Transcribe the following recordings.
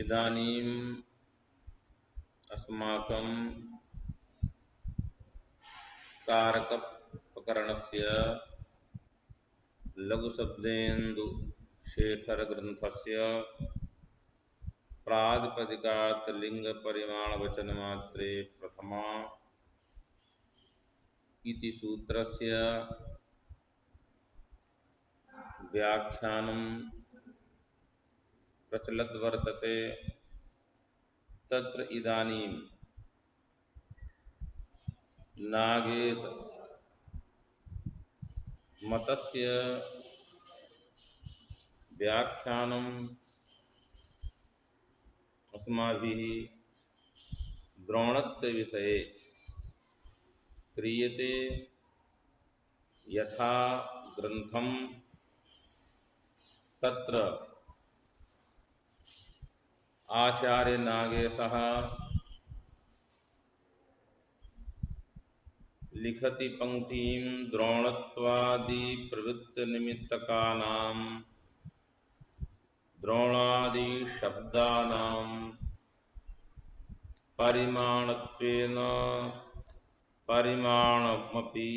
इदानीम् अस्माकं कारकप्रकरणस्य लघुशब्देन्दुशेखरग्रन्थस्य प्रातिपदिकात् लिङ्गपरिमाणवचनमात्रे प्रथमा इति सूत्रस्य व्याख्यानं प्रचलत् वर्तते। तत्र इदानीं नागेश मतस्य व्याख्यानम् अस्माभिः द्रोणत्व विषये क्रियते। यथा ग्रंथम तत्र आचार्य नागेशः लिखति पंक्तिं द्रोणत्वादि प्रवृत्ति निमित्तकानां द्रोणादि शब्दानां परिमाणत्वेन परिमाणमपि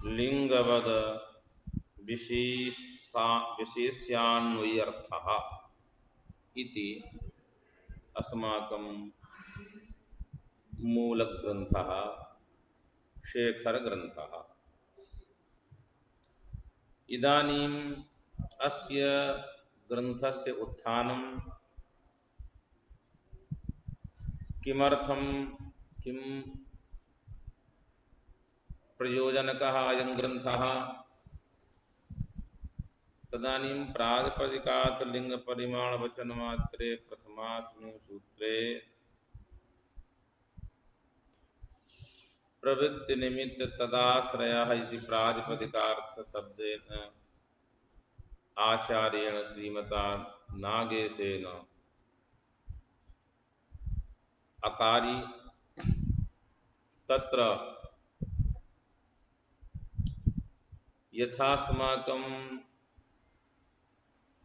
लिंगवद विशेष्यान्वयर्थः इति अस्माकं मूलग्रन्थः शेखरग्रन्थः। इदानीम् अस्य ग्रन्थस्य उत्थानं किमर्थं किं प्रयोजनकः अयं ग्रन्थः? तदानीं प्रातिपदिकात् लिङ्गपरिमाणवचनमात्रे प्रथमास्मिन् सूत्रे प्रवृत्तिनिमित्त तदाश्रयः इति प्रातिपदिकार्थशब्देन आचार्येण श्रीमता नागेशेन अकारी। तत्र यथास्माकं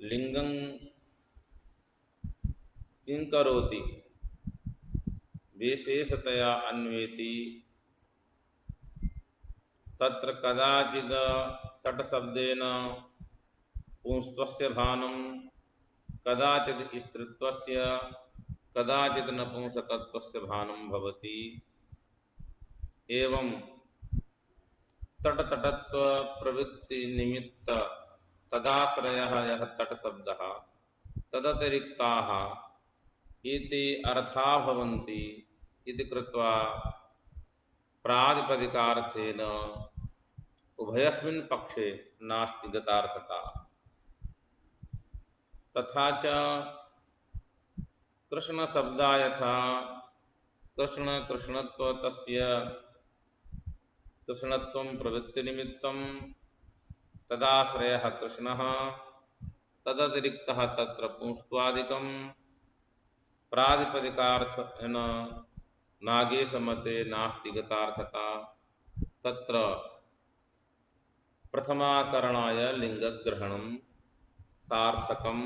लिंगं किं करोति विशेषतया अन्वेति। तत्र कदाचित् तटशब्देन पुंस्त्वस्य भानं, कदाचित् स्त्रीत्वस्य, कदाचित् नपुंसकत्वस्य भानं भवति। एवं तटतटत्व प्रवृत्ति निमित्त तदाश्रयः यः तटशब्दः तदतिरिक्ताः इति अर्थाः भवन्ति इति कृत्वा प्रातिपदिकार्थेन उभयस्मिन् पक्षे नास्ति गतार्थता। तथा च कृष्णशब्दा यथा कृष्णत्व तस्य कृष्णत्वं प्रवृत्तिनिमित्तं तदाश्रयः कृष्णः, तदतिरिक्तः तत्र पुंस्त्वादिकं प्रातिपदिकार्थेन नागेशमते नास्ति गतार्थता। तत्र प्रथमाकरणाय लिंगग्रहणं सार्थकं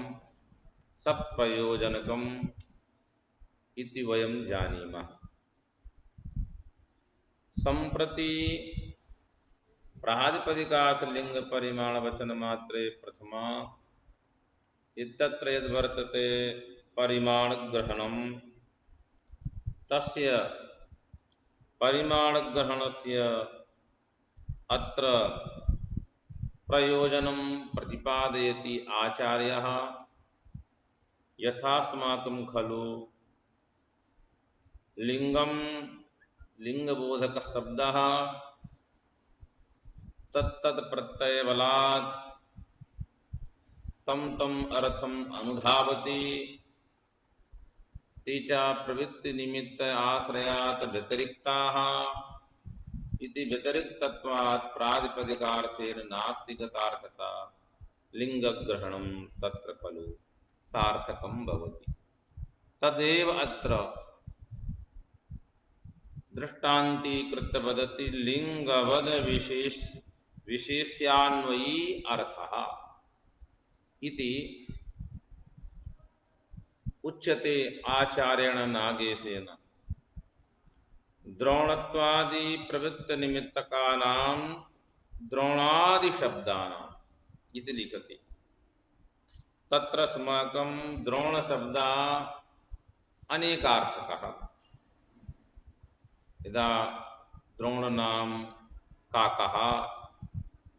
सप्रयोजनकम् इति वयं जानीमः। सम्प्रति प्रातिपदिकात् लिंगपरिमाणवचनमात्रे प्रथमा इत्यत्र यद्वर्तते परिमाणग्रहणं, तस्य परिमाणग्रहणस्य अत्र प्रयोजनं प्रतिपादयति आचार्यः। यथास्माकं खलु लिंगं लिंगबोधकः शब्दः तत्तत् प्रत्ययबलात् तं तम् अर्थम् अनुधावति। तेचा प्रवृत्ति निमित्त आश्रयात् व्यतिरिक्ताः इति व्यतिरिक्तत्वात् प्रातिपदिकार्थेन नास्ति गतार्थता। लिंगग्रहणं तत्र खलु सार्थकं भवति। तदेव अत्र दृष्टान्तीकृत्य वदति लिंगवद विशेष्यान्वयी अर्थः इति। उच्यते आचार्येण नागेशेन द्रोणत्वादि प्रवृत्त निमित्तकानां द्रोणादि शब्दानां इति लिखति। तत्र अस्माकं द्रोण शब्दा अनेकार्थकः। यदा द्रोणनाम काकः,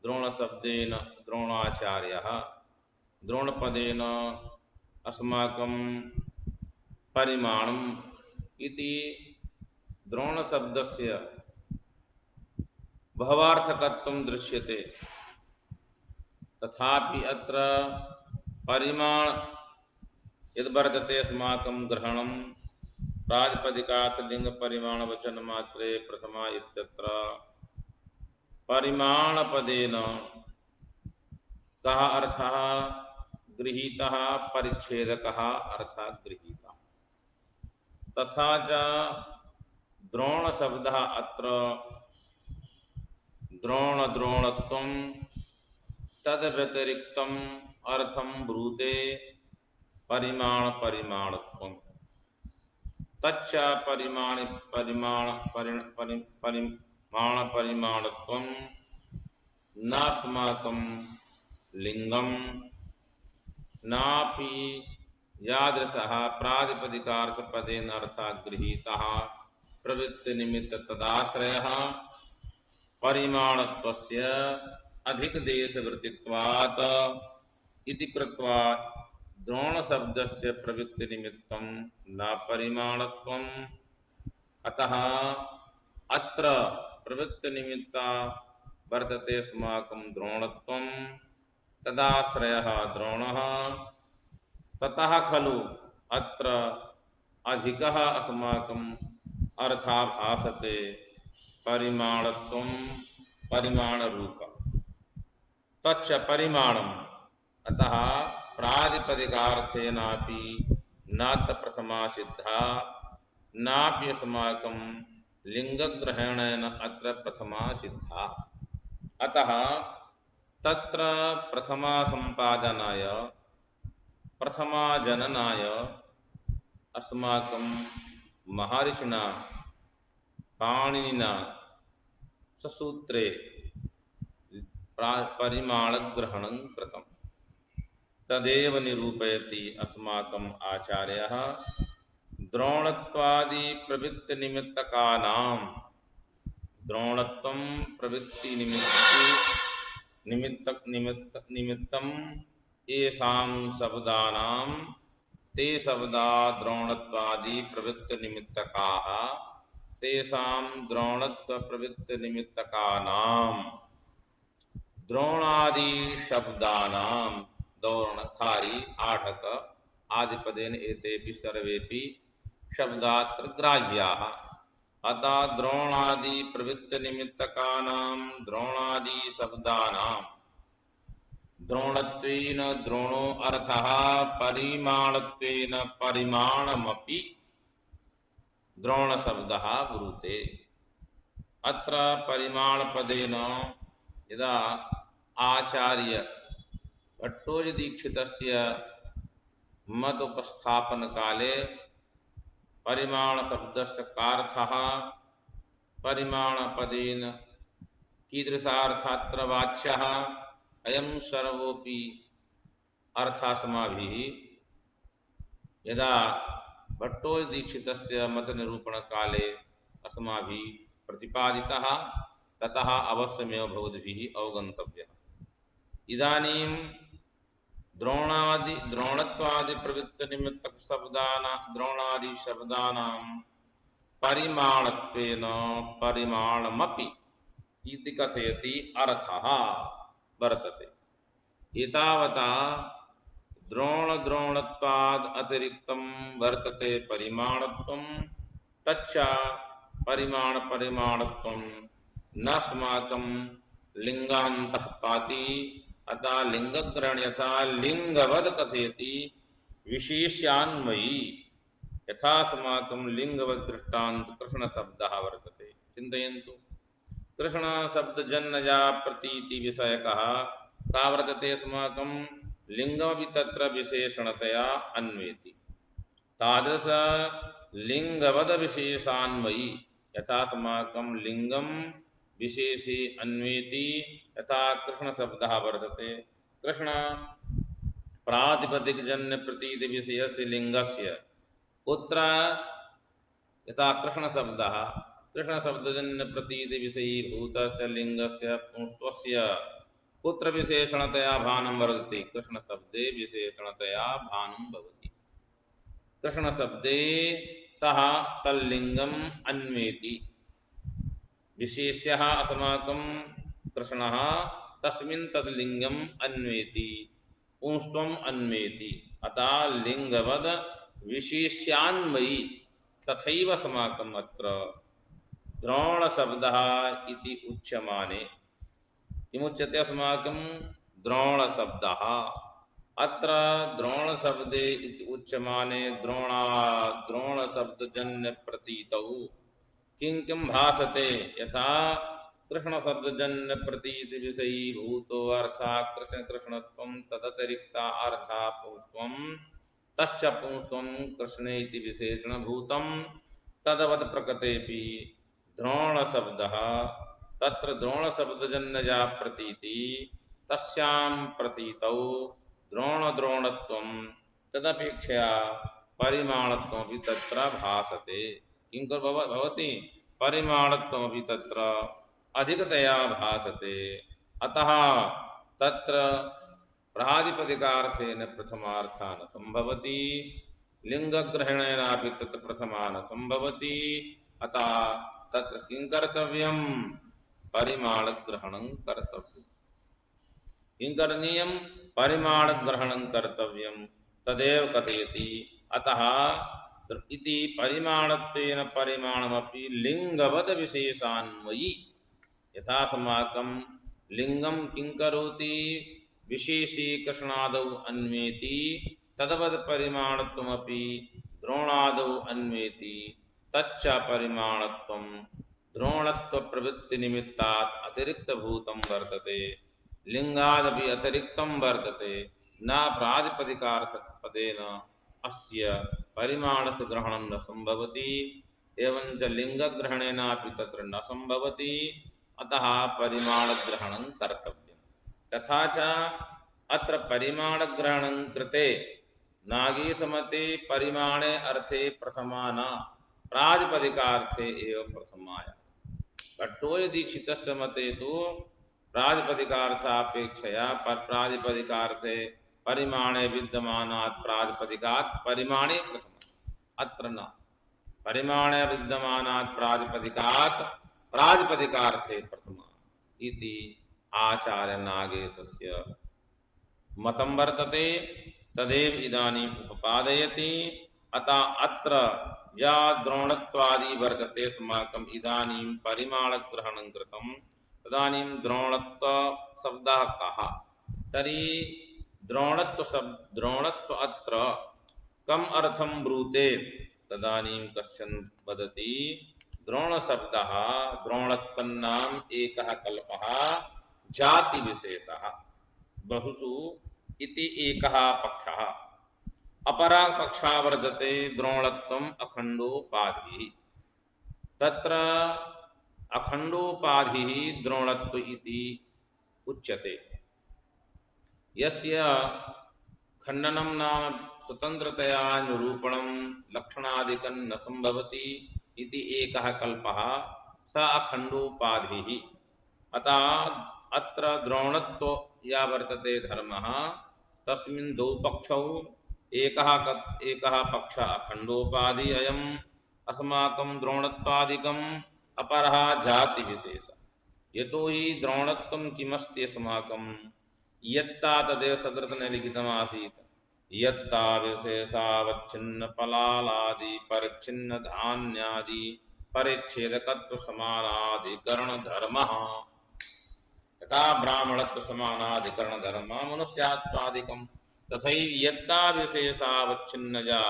द्रोणशब्देन द्रोणाचार्यः, द्रोणपदेन अस्माकं परिमाणम् इति द्रोणशब्दस्य बहवार्थकत्वं दृश्यते। तथापि अत्र परिमाण यद्वर्तते अस्माकं ग्रहणं प्रातिपदिकात् लिङ्गपरिमाणवचनमात्रे प्रथमा इत्यत्र परिमाणपदेन कः अर्थः गृहीतः, परिच्छेदकः अर्थः गृहीतः। तथा च द्रोणशब्दः अत्र द्रोणत्वं तद्व्यतिरिक्तम् अर्थं ब्रूते परिमाणत्वं। तच्च परिमाणत्वं नास्माकं लिंगम नापि यादृशः प्रातिपदिकार्थपदेन अर्थः गृहीतः प्रवृत्तिनिमित्त तदाश्रयः परिमाणत्वस्य अधिकदेशवृत्तित्वात् इति कृत्वा द्रोणशब्दस्य प्रवृत्तिनिमित्तं न परिमाणत्वम्। अतः अत्र प्रवृत्तिनिमित्ता वर्तते अस्माकं द्रोणत्वं, तदाश्रयः द्रोणः। ततः खलु अत्र अधिकः अस्माकम् अर्थः भासते परिमाणत्वं परिमाणरूप। तच्च परिमाणम् अतः प्रातिपदिकार्थेनापि नात्र प्रथमा सिद्धा नापि अस्माकं लिंगग्रहणेन अत्र प्रथमा सिद्धा। अतः तत्र प्रथमा संपादनाय प्रथमा जननाय अस्माकं महर्षिणा पाणिनिना ससूत्रे परिमाणग्रहणं कृतम्। तदेव निरूपयति अस्माकम् आचार्यः द्रोणत्वादि प्रवृत्तिनिमित्तकानां द्रोणत्वं निमित्तं येषां शब्दानां ते शब्दा द्रोणत्वादि प्रवृत्तिनिमित्तकाः तेषां द्रोणत्व प्रवृत्तिनिमित्तकानां द्रोणादि शब्दानां द्रोणकारि आढक आदिपदेन एतेपि सर्वेपि शब्दात्र ग्राह्याः। अतः द्रोणादि प्रवृत्तिनिमित्तकानां द्रोणादि शब्दानां द्रोणत्वेन द्रोणो अर्थः परिमाणत्वेन परिमाणमपि द्रोणशब्दः ब्रूते। अत्र परिमाणपदेन यदा आचार्य भट्टोजीदीक्षितस्य मत उपस्थापन काले परिमाण शब्दस्य कार्थः परिमाणपदेन कीदृशार्थात्र वाच्यः अयं सर्वोपि अर्थासमाभिः यदा भट्टोजीदीक्षितस्य मतनिरूपण काले अस्माभिः प्रतिपादितः ततः अवश्यमेव भवद्भिः अवगन्तव्यः। इदानीं द्रोणत्वादि प्रवृत्तिनिमित्तक शब्दानां द्रोणादि शब्दानां परिमाणत्वेन परिमाणमपि इति कथयति अर्थः वर्तते। एतावता द्रोणत्वाद् अतिरिक्तं वर्तते परिमाणत्वं, तच्च परिमाणत्वं नास्माकं लिंगान्तः पाति। अतः लिंगग्रहण यथा लिंगवद कथयति विशेष्यान्वयी यथा अस्माकं लिंगवद दृष्टान्त कृष्ण शब्दः वर्तते। चिन्तयन्तु, कृष्ण शब्द जन्मजा प्रतीति विषयकः का वर्तते अस्माकं लिंगमपि तत्र विशेषणतया अन्वेति। तादृश लिंगवद विशेषान्वयी यथा अस्माकं लिंगम विशेषे अन्वेति यथा कृष्ण शब्दः वर्तते। कृष्ण प्रातिपदिकजन्य प्रतीति विषयस्य लिंगस्य कुत्र यथा कृष्ण शब्दजन्य प्रतीति विषयीभूतस्य लिंगस्य पुंस्त्वस्य कुत्र विशेषणतया भानं वर्तते। कृष्ण शब्दे विशेषणतया भानं भवति। कृष्ण शब्दे सः तल्लिंगम् अन्वेति विशेष्यः अस्माकं कृष्णः तस्मिन् तद्लिंगम् अन्वेति पुंस्त्वम् अन्वेति अतः लिंगवद विशेष्यान्वयी तथैव अस्माकम् अत्र द्रोण शब्दः इति उच्यमाने किमुच्यते अस्माकं द्रोण शब्दः अत्र द्रोण शब्दे इति उच्यमाने द्रोण शब्दजन्य प्रतीतौ किं किं भासते यथा कृष्ण शब्दजन्य प्रतीति विषयी भूतो अर्था कृष्ण कृष्णत्वं तदतिरिक्ता अर्था पुंस्त्वं तच्च पुंस्त्वं कृष्णे इति विशेषण भूतं तदवत् प्रकृतेपि द्रोण शब्दः तत्र द्रोण शब्दजन्यया प्रतीति तस्यां प्रतीतौ द्रोणत्वं तदपेक्षया परिमाणत्वमपि तत्र भासते। किं भवति परिमाणत्वमपि तत्र अधिकतया भासते। अतः तत्र प्रातिपदिकार्थेन प्रथमार्थः न सम्भवति लिंगग्रहणेनापि तत्र प्रथमा न सम्भवति। अतः तत्र किं कर्तव्यं परिमाणग्रहणं कर्तव्यम्। किं करणीयं परिमाणग्रहणं कर्तव्यं तदेव कथयति। अतः इति परिमाणत्वेन परिमाणमपि लिंगवद विशेषान्वयी यथा अस्माकं लिंगं किं करोति विशेषी कृष्णादौ अन्वेति तदवद परिमाणत्वमपि द्रोणादौ अन्वेति तच्च परिमाणत्वं द्रोणत्व प्रवृत्ति निमित्तात् अतिरिक्तभूतं वर्तते लिंगादपि अतिरिक्तं वर्तते न प्रातिपदिकार्थपदेन अस्य परिमाणस्य ग्रहणं न सम्भवति एवञ्च लिंगग्रहणेनापि तत्र न सम्भवति। अतः परिमाणग्रहणं कर्तव्यं। तथा च अत्र परिमाणग्रहणं कृते नागीसमते परिमाणे अर्थे प्रथमा न प्रातिपदिकार्थे एव प्रथमाया कट्टोय दीक्षितस्य मते तु प्रातिपदिकार्थापेक्षया प्रातिपदिकार्थे परिमाणे विद्यमानात् प्रातिपदिकात् परिमाणे प्रथमम् अत्र न परिमाणे विद्यमानात् प्रातिपदिकात् प्रातिपदिकार्थे प्रथमा इति आचार्य नागेशस्य मतं वर्तते तदेव इदानीम् उपपादयति। अतः अत्र या द्रोणत्वादि वर्तते अस्माकम् इदानीं परिमाणग्रहणं कृतं तदानीं द्रोणत्व शब्दः कः तर्हि द्रोणत्व अत्र कम् अर्थं ब्रूते तदानीं कश्चन वदति द्रोणशब्दः द्रोणत्वं नाम एकः कल्पः जातिविशेषः बहुषु इति एकः पक्षः अपरा पक्षः वर्तते द्रोणत्वम् अखण्डोपाधिः तत्र अखण्डोपाधिः द्रोणत्व इति उच्यते यस्य खण्डनं नाम स्वतन्त्रतया निरूपणं लक्षणादिकं न सम्भवति इति एकः कल्पः स अखण्डोपाधिः। अतः अत्र द्रोणत्व या वर्तते धर्मः तस्मिन् द्वौ पक्षौ एकः पक्षः अखण्डोपाधि अयम् अस्माकं द्रोणत्वादिकम् अपरः जातिविशेषः यतो हि द्रोणत्वं किमस्ति अस्माकं यत्ता तदेव सदृतने लिखितमासीत् यत्ता विशेषावच्छिन्न पलालादि परिच्छिन्न धान्यादि परिच्छेदकत्व समानाधिकरण धर्मः यथा ब्राह्मणत्व समानाधिकरण धर्मः मनुष्यात्वादिकं तथैव यत्ता विशेषावच्छिन्नजा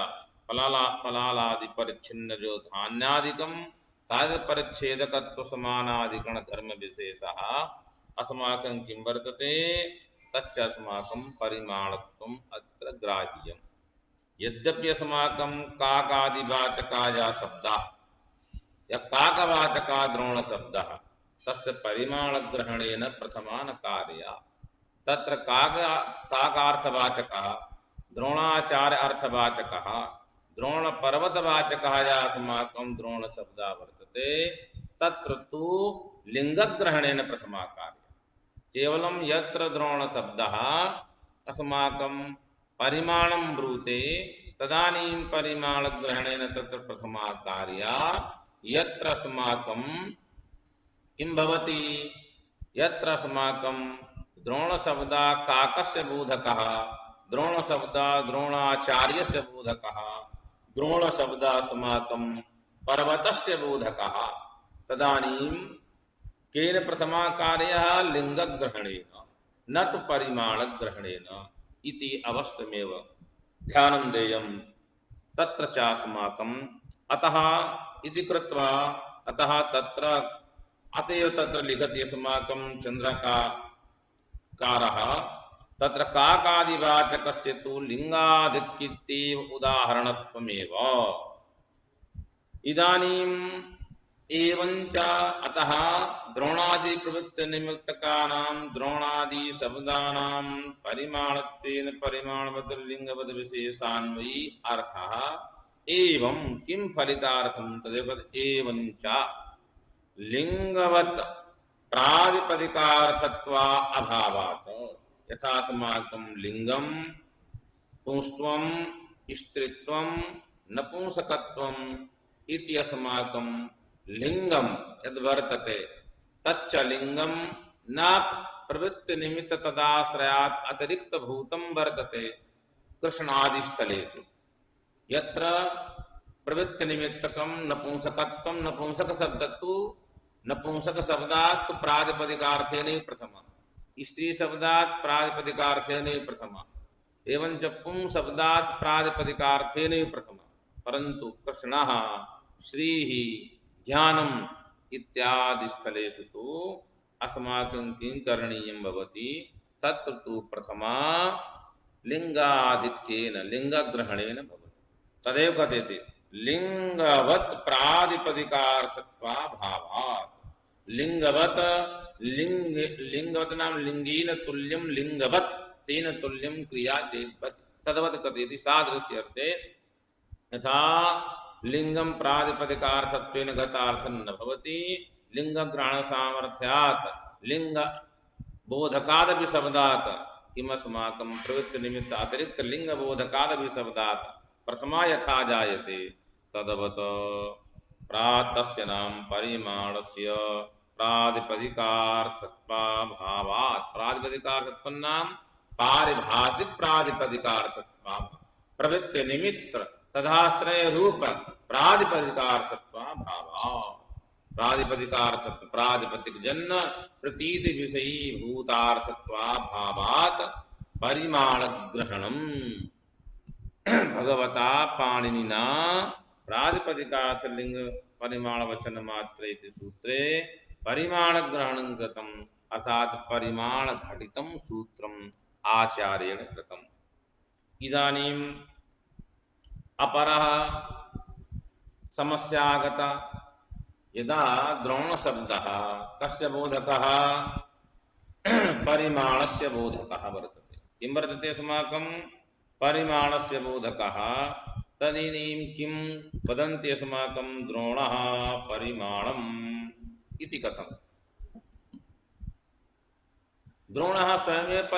पलालादि परिच्छिन्न जो धान्यादिकं तद परिच्छेदकत्व समानाधिकरण धर्म विशेषः अस्माकं किं वर्तते तच्च अस्माकं परिमाणत्वम् अत्र ग्राह्यम् यद्यपि अस्माकं काकादिवाचकाया शब्दाः या काकवाचका द्रोण शब्दः तस्य परिमाणग्रहणेन प्रथमा न कार्या तत्र काकार्थवाचकः द्रोणाचार्य अर्थवाचकः द्रोणपर्वतवाचकः या अस्माकं द्रोणशब्दः वर्तते तत्र तु लिङ्गग्रहणेन प्रथमा कार्या केवलं यत्र द्रोणशब्दः अस्माकं परिमाणं ब्रूते तदानीं परिमाणग्रहणेन तत्र प्रथमा कार्या यत्र अस्माकं किं भवति यत्र अस्माकं द्रोणशब्दः काकस्य बोधकः द्रोणशब्दः द्रोणाचार्यस्य बोधकः द्रोणशब्दः अस्माकं पर्वतस्य बोधकः तदानीं केन प्रथमा कार्यः लिङ्गग्रहणेन न तु परिमाणग्रहणेन इति अवश्यमेव ध्यानं देयं तत्र च अस्माकम् अतः इति कृत्वा अतः तत्र अतएव तत्र लिखति अस्माकं चन्द्रकारः तत्र काकादिवाचकस्य तु लिङ्गाधिक्येव उदाहरणत्वमेव इदानीम् एवञ्च अतः द्रोणादि प्रवृत्ति निमित्तकानां द्रोणादि शब्दानां परिमाणत्वेन परिमाणवत् लिङ्गवत् विशेषान्वयी अर्थः एवं किं फलितार्थं तदेव एवञ्च लिङ्गवत् प्रातिपदिकार्थत्वा अभावात् यथा अस्माकं लिङ्गं पुंस्त्वं स्त्रीत्वं नपुंसकत्वम् इति अस्माकं लिंगम यद्वर्तते तच्च लिंगम न प्रवृत्ति निमित्त तदाश्रयात् अतिरिक्त भूतं वर्तते कृष्णादि स्थलेषु यत्र प्रवृत्ति निमित्तकं नपुंसकत्वं नपुंसक शब्दत्तु नपुंसक शब्दात् प्रातिपदिकार्थेन प्रथमा स्त्री शब्दात् प्रातिपदिकार्थेन प्रथमा एवं च पुं शब्दात् प्रातिपदिकार्थेन प्रथमा परन्तु कृष्णः श्रीः ज्ञानम् इत्यादि स्थलेषु तु अस्माकं किं करणीयं भवति तत्र तु प्रथमा लिङ्गाधिक्येन लिङ्गग्रहणेन भवति तदेव कथयति लिङ्गवत् प्रातिपदिकार्थत्वाभावात् लिङ्गवत् लिङ्गवत् नाम लिङ्गेन तुल्यं लिङ्गवत् तेन तुल्यं क्रिया चेत् तद्वत् कथयति सादृश्यर्थे यथा लिंगम प्रातिपदिकार्थत्वेन गतार्थं न भवति लिंगग्रहण सामर्थ्यात् लिंग बोधकादपि शब्दात् किमस्माकं प्रवृत्ति निमित्त अतिरिक्त लिंग बोधकादपि शब्दात् प्रथमा यथा जायते तदवत् प्रातस्य नाम परिमाणस्य प्रातिपदिकार्थत्वाभावात् प्रातिपदिकार्थत्वं नाम पारिभाषिक प्रातिपदिकार्थत्वाभावात् प्रवृत्ति निमित्त तदाश्रय रूप प्रातिपदिकार्थत्वाभावात् प्रातिपदिकार्थत्व प्रातिपदिक जन्य प्रतीति विषयी भूतार्थत्वाभावात् परिमाण ग्रहणम् भगवता पाणिनिना प्रातिपदिकार्थ लिंग परिमाण वचन मात्रे इति सूत्रे परिमाण ग्रहणं कृतम् अर्थात् परिमाण घटितं सूत्रम् आचार्येण कृतम् इदानीं अपरः समस्या आगता यदा द्रोणशब्दः कस्य बोधकः परिमाणस्य बोधकः वर्तते किं वर्तते अस्माकं परिमाणस्य बोधकः तदानीं किं वदन्ति अस्माकं द्रोणः परिमाणम् इति कथम् द्रोणः स्वयमेव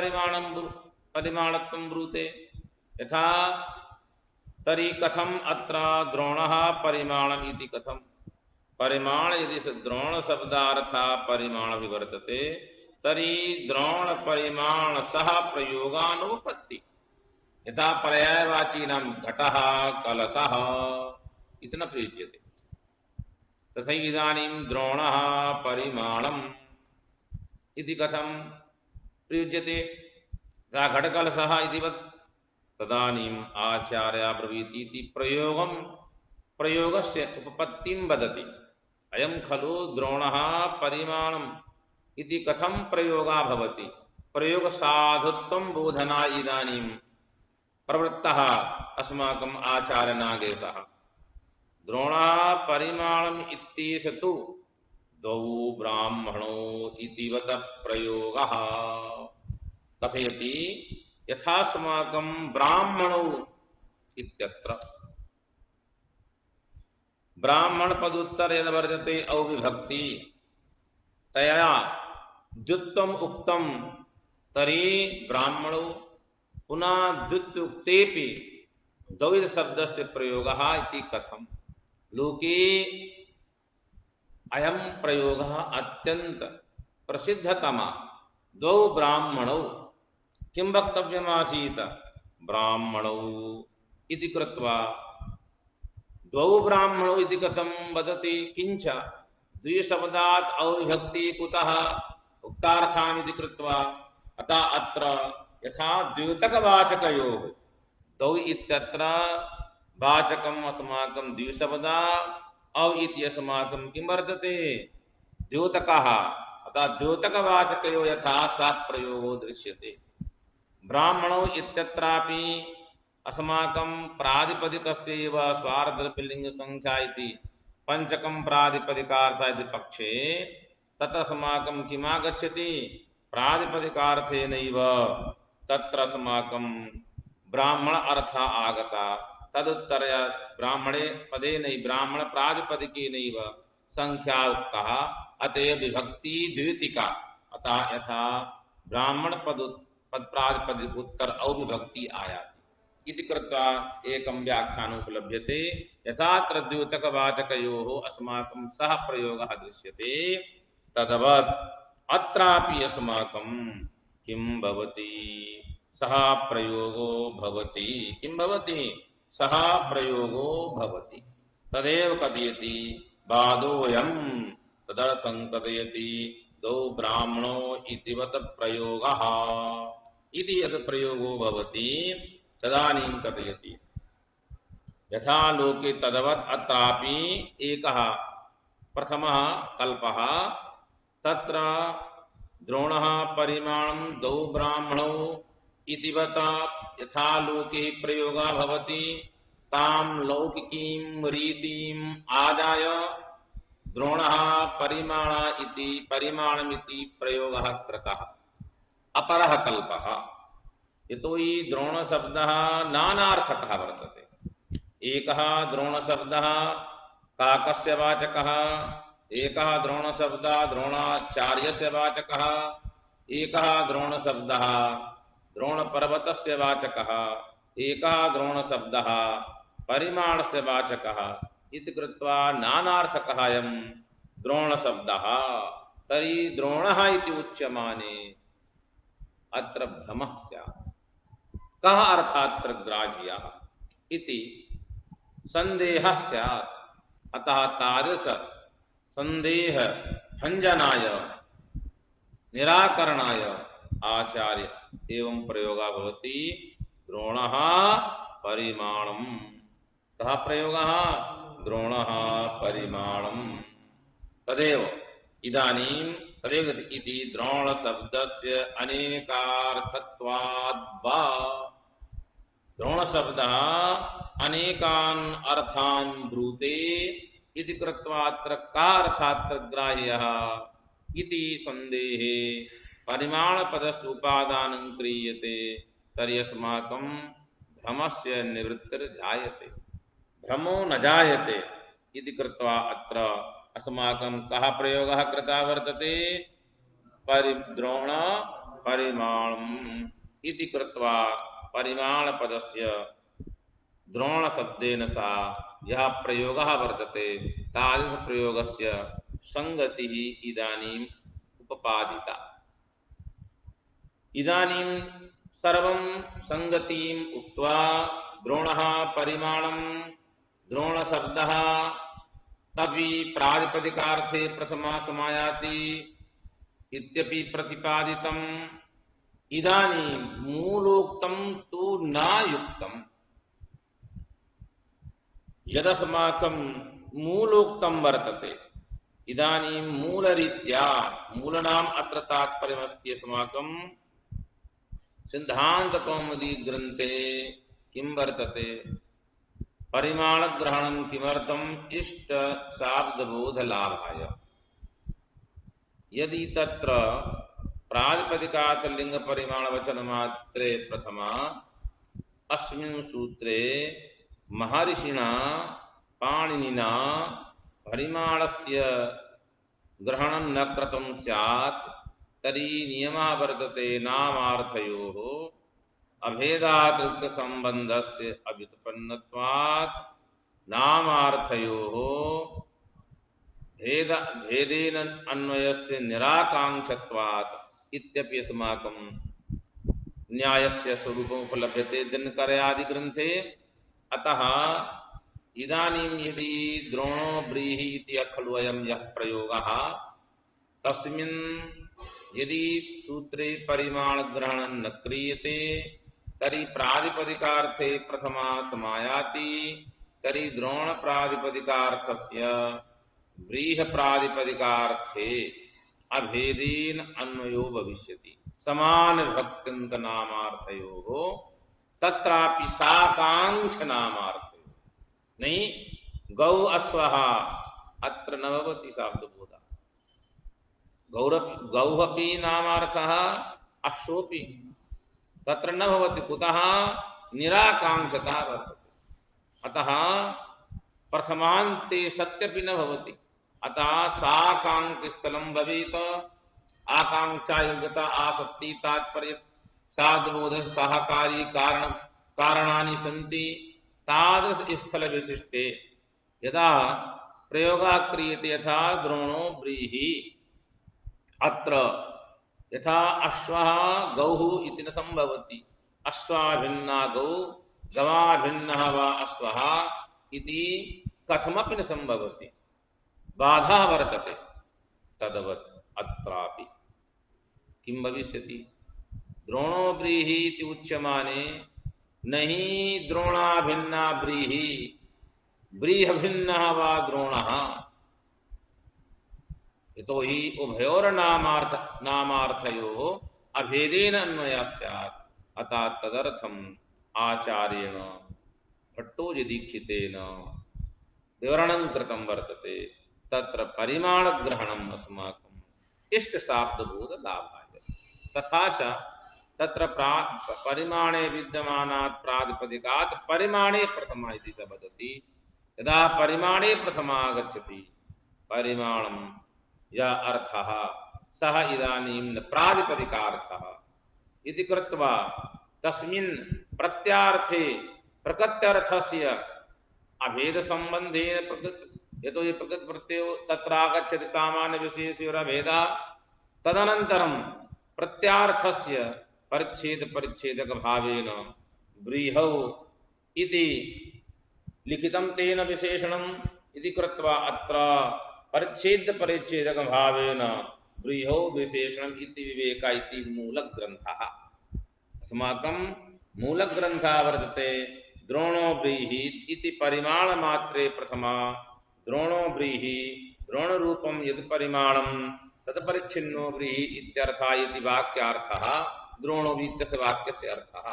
परिमाणत्वं ब्रूते यथा तरी कथम अत्र द्रोणः परिमाणम् इति कथम परिमाण यदि द्रोण शब्दार्थ परिमाण विवर्तते तरी द्रोण परिमाण सह प्रयोगानुपत्ति यथा पर्यायवाचीनां घटः कलशः इति न प्रयुज्यते तथा इदानीं द्रोणः परिमाणम् इति कथं प्रयुज्यते तथा घटकलशः इति वत् तदानीम् आचार्य ब्रवीति प्रयोगं प्रयोगस्य उपपत्तिं वदति अयं खलु द्रोणः परिमाणम् इति कथं प्रयोगः भवति प्रयोग साधुत्वं बोधना इदानीं प्रवृत्तः अस्माकम् आचार्यनागेशः। द्रोणः परिमाणम् इत्येष तु द्वौ ब्राह्मणौ इतिवत प्रयोगः। कथयति यथास्माकं ब्राह्मणौ इत्यत्र ब्राह्मण पदोत्तर यद वर्जते अविभक्ति तया द्वित्वम् उक्तं तर्हि ब्राह्मणौ पुनः द्वित्युक्तेपि द्विविध शब्दस्य प्रयोगः इति कथम्? लोके अयं प्रयोगः अत्यंत प्रसिद्धतमा। द्वौ ब्राह्मणौ किं वक्तव्यमासीत्? ब्राह्मणौ इति कृत्वा द्वौ ब्राह्मणौ इति कथं वदति? किंच द्विशब्दात् अविभक्ति कुतः उक्तार्थान् इति कृत्वा। अतः अत्र यथा द्योतकवाचकयोः द्वौ इत्यत्र वाचकम् अस्माकं द्विशब्दा अव इति अस्माकं किं वर्तते? द्योतकः। अतः द्योतकवाचकयोः यथा सा प्रयोगो दृश्यते। ब्राह्मणौ इत्यत्रापि अस्माकं प्रातिपदिकस्यैव स्वार्धलिङ्ग संख्या इति पंचकं प्रातिपदिकार्थ इति पक्षे तत्र अस्माकं किमागच्छति? प्रातिपदिकार्थेनैव तत्र अस्माकं ब्राह्मण अर्थ आगता। तदुत्तरया ब्राह्मणे पदेन ब्राह्मण प्रातिपदिकेनैव संख्या उक्तः। अतएव विभक्ति द्वितीका। अतः यथा ब्राह्मण पद प्रातिपदिक उत्तर अविभक्ति आयाति इति कृत्वा एकं व्याख्यानम् उपलभ्यते। यथात्र द्योतकवाचकयोः अस्माकं सह प्रयोगः दृश्यते तद्वत् अत्रापि अस्माकं किं भवति? सह प्रयोगो भवति। किं भवति? सह प्रयोगो भवति। तदेव कथयति बादोऽयं तदर्थं कथयति द्वौ ब्राह्मणौ इतिवत् प्रयोगः इति यत् प्रयोगो भवति तदानीं कथयति यथा लोके तद्वत् अत्रापि एकः प्रथमः कल्पः। तत्र द्रोणः परिमाणं द्वौ ब्राह्मणौ इतिवत् यथा लोके प्रयोगः भवति तां लौकिकीं रीतिम् आदाय द्रोणः परिमाणमिति प्रयोगः कृतः। अपरः कल्पः यतोहि द्रोणशब्दः नानार्थकः वर्तते। एकः द्रोणशब्दः काकस्य वाचकः, एकः द्रोणशब्दः द्रोणाचार्यस्य वाचकः, एकः द्रोणशब्दः द्रोणपर्वतस्य वाचकः, एकः द्रोणशब्दः परिमाणस्य वाचकः इति कृत्वा नानार्थकः अयं द्रोणशब्दः। तर्हि द्रोणः इति उच्यमाने अत्र भ्रमः स्यात्। कः अर्थात्र ग्राह्यः इति संदेहः स्यात्। अतः तादृश संदेह भञ्जनाय निराकरणाय आचार्य एवं प्रयोगः भवति द्रोणः परिमाणम्। कः प्रयोगः? द्रोणः परिमाणम्। तदेव इदानीं तदेव इति द्रोणशब्दस्य अनेकार्थत्वाद् वा द्रोणशब्दः अनेकान् अर्थान् ब्रूते इति कृत्वा अत्र कः अर्थात्र ग्राह्यः इति संदेहे परिमाणपदस्य उपादानं क्रियते तर्हि अस्माकं भ्रमस्य निवृत्तिर्जायते। भ्रमो न जायते इति कृत्वा अत्र अस्माकं कः प्रयोगः कृतः वर्तते? द्रोण परिमाणम् इति कृत्वा परिमाणपदस्य द्रोणशब्देन सह यः प्रयोगः वर्तते तादृशप्रयोगस्य संगतिः इदानीम् उपपादिता। इदानीं सर्वं संगतिम् उक्त्वा द्रोणः परिमाणं द्रोणशब्दः तभी प्रातिपदिकार्थे प्रथमा समायाति इत्यपि प्रतिपादितम्। इदानीं मूलोक्तं तु न युक्तम्। यदस्माकं मूलोक्तं वर्तते इदानीं मूलरीत्या मूलनाम अत्र तात्पर्यमस्ति अस्माकं सिद्धान्तकौमुदी ग्रन्थे किं वर्तते परिमाणग्रहणं किमर्थम् इष्ट शाब्दबोधलाभाय यदि तत्र प्रातिपदिकात् लिंग परिमाण वचन मात्रे प्रथमा अस्मिन् सूत्रे महर्षिणा पाणिनिना परिमाणस्य ग्रहणं न कृतं स्यात् तर्हि नियमः वर्तते नामार्थयोः अभेदातिरिक्त संबंधस्य अव्युत्पन्नत्वात् नामार्थयोः भेदेन अन्वयस्य निराकांक्षत्वात् इत्यपि अस्माकं न्यायस्य स्वरूपम् उपलभ्यते दिनकरादि ग्रन्थे। अतः इदानीं यदि द्रोणो व्रीहि इति खलु अयं यः प्रयोगः तस्मिन् यदि सूत्रे परिमाणग्रहणं न क्रियते तर्हि प्रातिपदिकार्थे प्रथमा समायाति तर्हि द्रोण प्रातिपदिकार्थस्य व्रीह प्रातिपदिकार्थे अभेदेन अन्वयो भविष्यति समान विभक्त्यन्त नामार्थयोः तत्रापि साकांक्ष नामार्थयोः नहीं गौ अश्वः अत्र न भवति शाब्दबोधः गौरपि नामार्थः अश्वोपि तत्र न भवति कुतः निराकांक्षता वर्तते अतः प्रथमान्ते सत्यपि न भवति अतः साकांक्षस्थलं भवेत् आकांक्षा योग्यता आसक्ति तात्पर्य शाब्दबोध सहकारी कारणानि सन्ति तादृश स्थल विशिष्टे यदा प्रयोगः क्रियते यथा द्रोणो व्रीहि अत्र यथा अश्वः गौः इति न संभवति अश्वाभिन्ना गौ गवाभिन्नः वा अश्वः इति कथमपि न संभवति बाधा वर्तते तदवत् अत्रापि किं भविष्यति द्रोणो व्रीहि इति उच्यमाने नहि द्रोणाभिन्ना व्रीहि व्रीहभिन्नः वा द्रोणः यतोहि उभयोर्नामार्थयोः अभेदेन अन्वयः स्यात् अतः तदर्थम् आचार्येण भट्टोजीदीक्षितेन विवरणं कृतं वर्तते तत्र परिमाणग्रहणम् अस्माकम् इष्टशाब्दबोधलाभाय तथा च तत्र परिमाणे विद्यमानात् प्रातिपदिकात् परिमाणे प्रथमा इति च वदति यदा परिमाणे प्रथमा आगच्छति परिमाणं या अर्थः सः इदानीं न प्रातिपदिकार्थः इति कृत्वा तस्मिन् प्रत्यार्थे प्रकृत्यर्थस्य अभेद संबंधेन यतो हि प्रकृति प्रत्ययो तत्र आगच्छति सामान्य विशेषयोरभेदः तदनन्तरं प्रत्यार्थस्य परिच्छेद परिच्छेदक भावेन व्रीहौ इति लिखितं तेन विशेषणम् इति कृत्वा अत्र परिच्छेद परिच्छेदक भावेन व्रीहौ विशेषणम् इति विवेक इति मूलग्रन्थः अस्माकं मूलग्रन्थः वर्तते द्रोणो व्रीहि इति परिमाण मात्रे प्रथमा द्रोणो व्रीहि द्रोण रूपं यद् परिमाणं तत् परिच्छिन्नो व्रीहि इत्यर्थः इति वाक्यार्थः द्रोणो इत्यस्य वाक्यस्य अर्थः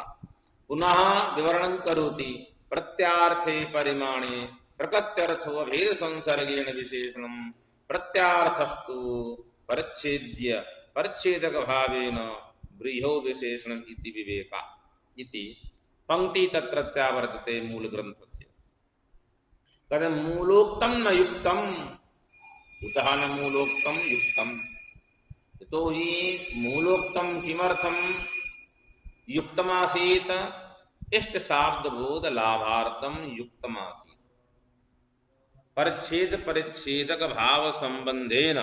पुनः विवरणं करोति प्रत्यार्थे परिमाणे प्रकृत्यर्थो अभेद संसर्गेण विशेषणं प्रत्यार्थस्तु परिच्छेद्य परिच्छेदक भावेन व्रीहौ विशेषणम् इति विवेक इति पंक्ति तत्रत्या वर्तते मूल ग्रंथस्य कथं मूलोक्तं न युक्तं कुतः न मूलोक्तं युक्तं यतो हि मूलोक्तं किमर्थं युक्तमासीत् इष्ट शाब्दबोध लाभार्थं युक्तमासीत् परिच्छेद परिच्छेदक भाव संबंधेन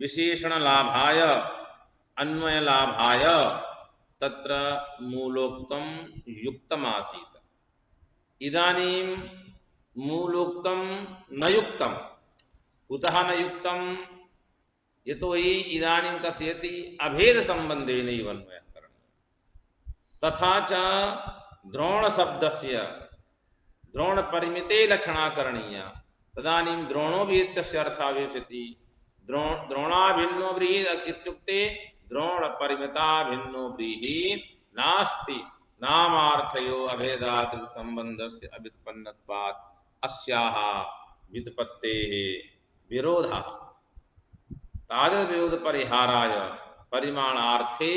विशेषण लाभाय अन्वय लाभाय तत्र मूलोक्तं युक्तमासीत् इदानीं मूलोक्तं न युक्तं कुतः न युक्तं यतो हि इदानीं कथयति अभेद संबंधेनैव अन्वयः करणीयः तथा च द्रोण शब्दस्य द्रोण परिमिते लक्षणा करणीया तदानीं द्रोणो भी इत्यस्य अर्थः भविष्यति द्रोणाभिन्नो व्रीहि इत्युक्ते द्रोण परिमिता भिन्नो व्रीहि नास्ति नामार्थयो अभेदात् संबंधस्य अव्युत्पन्नत्वात् अस्याः व्युत्पत्तेः विरोधः तादविरोध परिहाराय परिमाणार्थे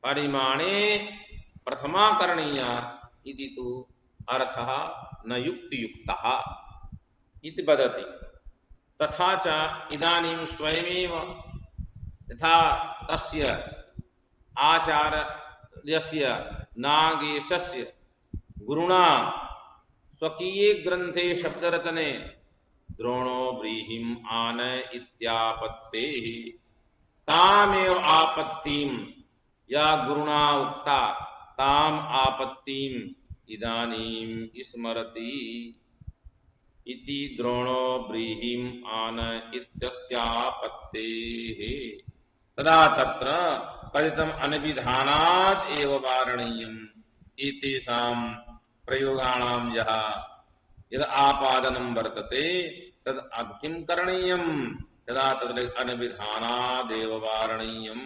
परिमाणे प्रथमा करणीया इति तु अर्थः न युक्तियुक्तः इति वदति। तथा च इदानीं स्वयमेव यथा तस्य आचार्यस्य नागेशस्य गुरुणा स्वकीये ग्रन्थे शब्दरचने द्रोणो व्रीहिम् आनय इत्यापत्तेः तामेव आपत्तिं या गुरुणा उक्ता ताम आपत्तिम इदानीं स्मरति इति द्रोणो व्रीहिम् आनय इत्यस्यापत्तेः तदा तत्र कथितम् अनभिधानात् एव वारणीयम् एतेषां प्रयोगाणां यः यद् आपादनं वर्तते तद् किं करणीयम् यदा तद् अनभिधानादेव वारणीयम्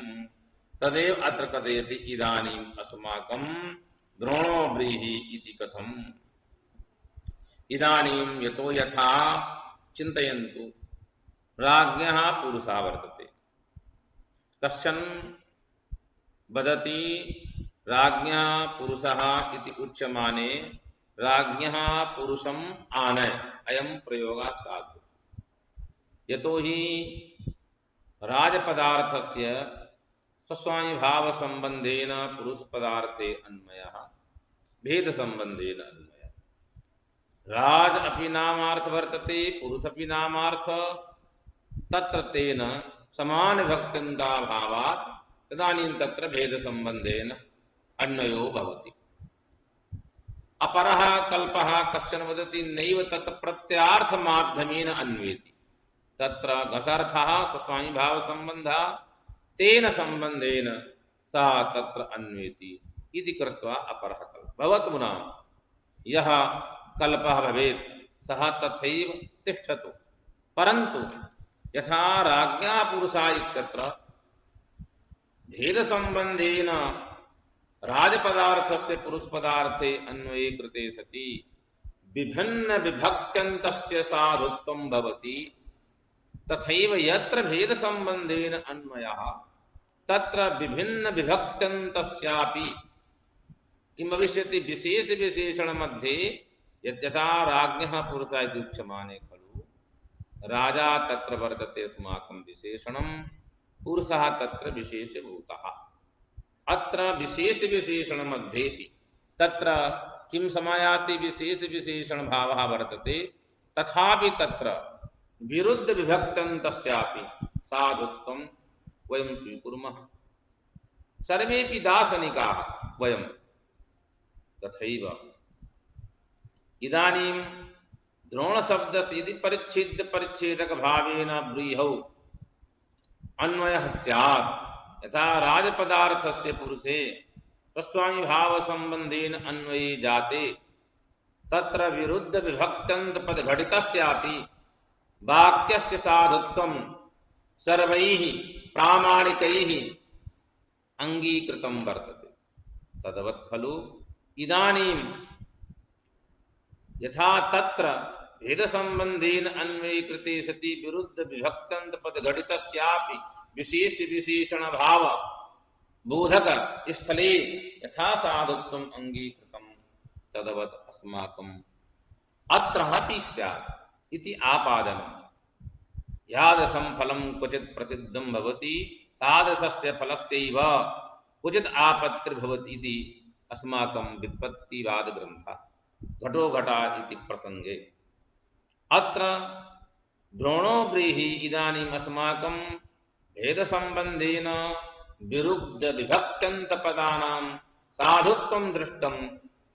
तदेव अत्र कथयति इदानीम् अस्माकं द्रोणो व्रीहि इति कथम् इदानीं यतो यथा चिन्तयन्तु राज्ञः पुरुषः वर्तते कश्चन वदति राज्ञः पुरुषः इति उच्यमाने राज्ञः पुरुषम् आनय अयं प्रयोगः साधु यतो हि राजपदार्थस्य स्वस्वामिभाव संबंधेन पुरुष पदार्थे अन्वयः भेद संबंधेन अन्वयः राज अपि नामार्थ वर्तते पुरुष अपि नामार्थ तत्र तेन समान भक्तिन्दा भावात् तदानीं तत्र भेद संबंधेन अन्वयो भवति। अपरः कल्पः कश्चन वदति नैव तत् प्रत्यार्थ माध्यमेन अन्वेति तत्र घसर्थः स्वस्वामिभाव संबन्धः तेन संबंधेन सः तत्र अन्वेति इति कृत्वा अपरः कल्पः भवतु नाम यः कल्पः भवेत् सः तथैव तिष्ठतु परन्तु यथा राज्ञा पुरुषा इत्यत्र भेद संबंधेन राजपदार्थस्य पुरुष पदार्थे अन्वये कृते सति विभिन्न विभक्त्यन्तस्य साधुत्वं भवति तथैव यत्र भेद संबंधेन अन्वयः तत्र विभिन्न विभक्त्यन्तस्यापि किं भविष्यति विशेष विशेषण मध्ये यद्यथा राज्ञः पुरुषः इति उच्यमाने खलु राजा तत्र वर्तते अस्माकं विशेषणं पुरुषः तत्र विशेषभूतः अत्र विशेष विशेषण मध्येपि तत्र किं समायाति विशेष विशेषण भावः वर्तते तथापि तत्र विरुद्ध विभक्त्यन्तस्यापि साधुत्वं वयं स्वीकुर्मः सर्वेपि दार्शनिकाः वयं तथैव इदानीं द्रोण शब्दस्य यदि परिच्छेद परिच्छेदक भावेन व्रीहौ अन्वयः स्यात् यथा राजपदार्थस्य पुरुषे स्वस्वामिभाव संबंधेन अन्वये जाते तत्र विरुद्ध विभक्त्यन्त पद घटितस्यापि वाक्यस्य साधुत्वं सर्वैः प्रामाणिकैः अंगीकृतं वर्तते तदवत् खलु इदानीं यथा तत्र भेद संबंधेन अन्वये कृते सति विरुद्ध विभक्त्यन्त पद घटितस्यापि विशेष विशेषण भाव बोधक स्थले यथा साधुत्वम् अंगीकृतं तदवत् अस्माकम् अत्रापि स्यात् इति आपादनम् यादृशं फलं क्वचित् प्रसिद्धं भवति तादृशस्य फलस्यैव क्वचित् आपत्तिर्भवति इति अस्माकं व्युत्पत्तिवाद ग्रन्थः घटो घटा इति प्रसंगे अत्र द्रोणो व्रीहि इदानीम् अस्माकं भेद संबंधेन विरुद्ध विभक्त्यन्त पदानां साधुत्वं दृष्टं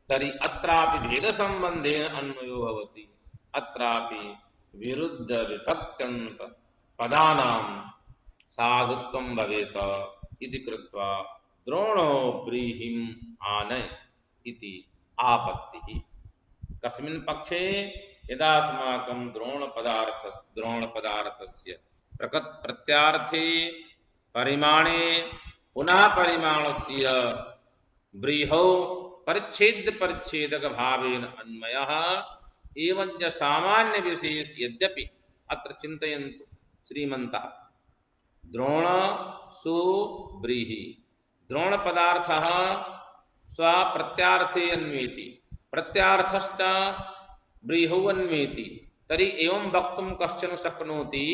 तर्हि अत्रापि भेद संबंधेन अन्वयो भवति अत्रापि विरुद्ध विभक्त्यन्त पदानां साधुत्वं भवेत् इति कृत्वा द्रोणो व्रीहिम् आनय इति आपत्तिः कस्मिन् पक्षे यदा अस्माकं द्रोणपदार्थस्य प्रत्यार्थे परिमाणे पुनः परिमाणस्य व्रीहौ परिच्छेद परिच्छेदक भावेन अन्वयः एवं च सामान्य विशेष यद्यपि अत्र चिन्तयन्तु श्रीमन्तः द्रोण सु व्रीहि द्रोण पदार्थः स्वप्रत्यार्थे अन्वेति प्रत्यार्थश्च व्रीहौ अन्वेति तर्हि एवं वक्तुं कश्चन शक्नोति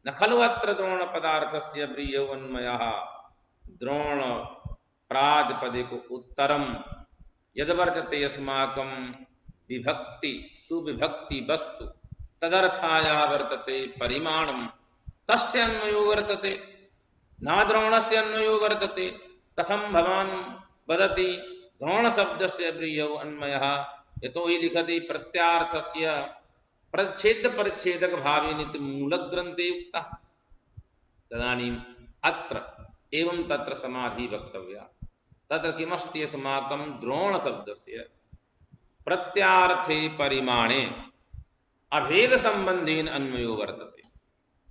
न खलु अत्र द्रोण पदार्थस्य व्रीहौ अन्वयः द्रोण प्रातिपदिक उत्तरम यद्वर्तते अस्माकं विभक्ति सुविभक्ति वस्तु तदर्थाया वर्तते परिमाणम तस्य अन्वयो वर्तते न द्रोणस्य अन्वयो वर्तते कथं भवान् वदति द्रोण शब्दस्य व्रीहौ अन्वयः यतो हि लिखति प्रत्यार्थस्य प्रच्छेद परिच्छेदक भावेनिति मूलग्रन्थे उक्तः तदानीम् अत्र एवं तत्र समाधि वक्तव्या तत्र किमस्ति अस्माकं द्रोण शब्दस्य प्रत्यार्थे परिमाणे अभेद संबंधेन अन्वयो वर्तते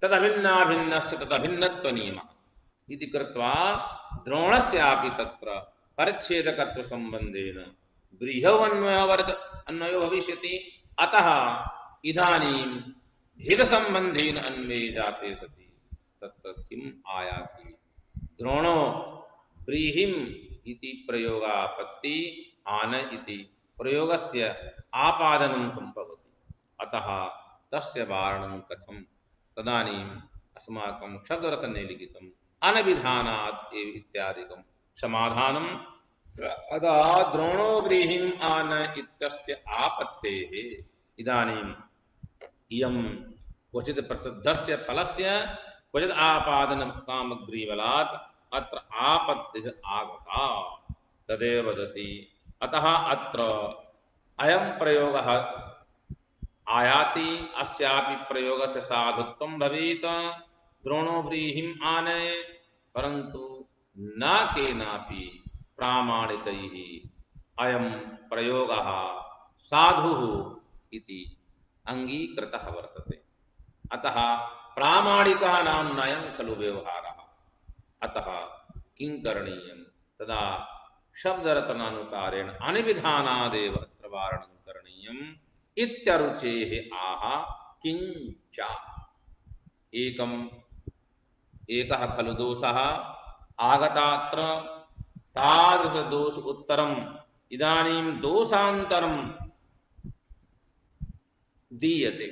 तदभिन्नाभिन्नस्य तदभिन्नत्व नियमः इति कृत्वा द्रोणस्यापि तत्र परिच्छेदकत्व संबंधेन व्रीहौ अन्वयो भविष्यति अतः इदानीं भेद संबंधेन अन्वये जाते सति तत्र किम् आयाति द्रोणो व्रीहिम् इति प्रयोगापत्ति आन इति प्रयोगस्य आपादनं संभवति अतः तस्य वारणं कथं तदानीम् अस्माकं शब्दरत्ने लिखितम् अनविधानात् एव इत्यादिकं समाधानम् अदा द्रोणो व्रीहिम् आन इत्यस्य आपत्तेः इदानीम् इयं क्वचित् प्रसिद्धस्य फलस्य क्वचित् आपादन कामग्रीवलात् अत्र आपत्तिः आगता तदेव वदति अतः अत्र अयं प्रयोगः आयाति अस्यापि प्रयोगस्य साधुत्वं भवेत् द्रोणो व्रीहिम् आनय परन्तु न केनापि प्रामाणिकैः अयं प्रयोगः साधुः इति अंगीकृतः वर्तते अतः प्रामाणिकः नाम्नायं खलु व्यवहारः अतः किं करणीयं तदा शब्दरत्नानुसारेण अनिविधानादेव अत्र वारणं करणीयम् इत्यरुचेः आह किञ्च एकः खलु दोषः आगतात्र तादृशदोष उत्तरम् इदानीं दोषान्तरं दीयते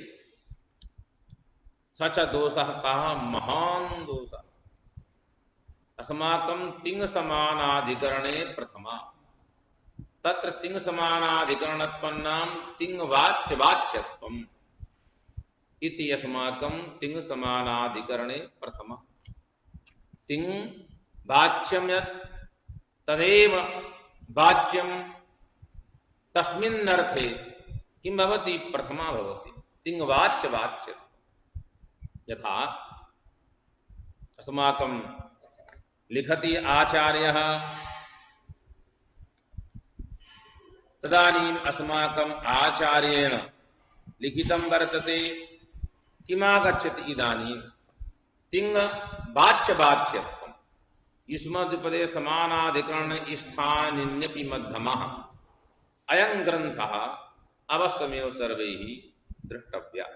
स च दोषः कः महान् दोषः अस्माकं तिङ् समानाधिकरणे प्रथमा तत्र तिङ् समानाधिकरणत्वं नाम तिङ् वाच्यवाच्यत्वम् इति अस्माकं तिङ् समानाधिकरणे प्रथमा तिङ् वाच्यं यत् तदेव वाच्यं तस्मिन्नर्थे किं भवति प्रथमा भवति तिङ् वाच्यवाच्य यथा अस्माकं लिखति आचार्यः तदानीम् अस्माकम् आचार्येण लिखितं वर्तते किमागच्छति इदानीं तिङ् वाच्यवाच्यत्वम् युष्मद्विपदे समानाधिकरण स्थानिन्यपि मध्यमः अयं ग्रन्थः अवश्यमेव सर्वैः द्रष्टव्यः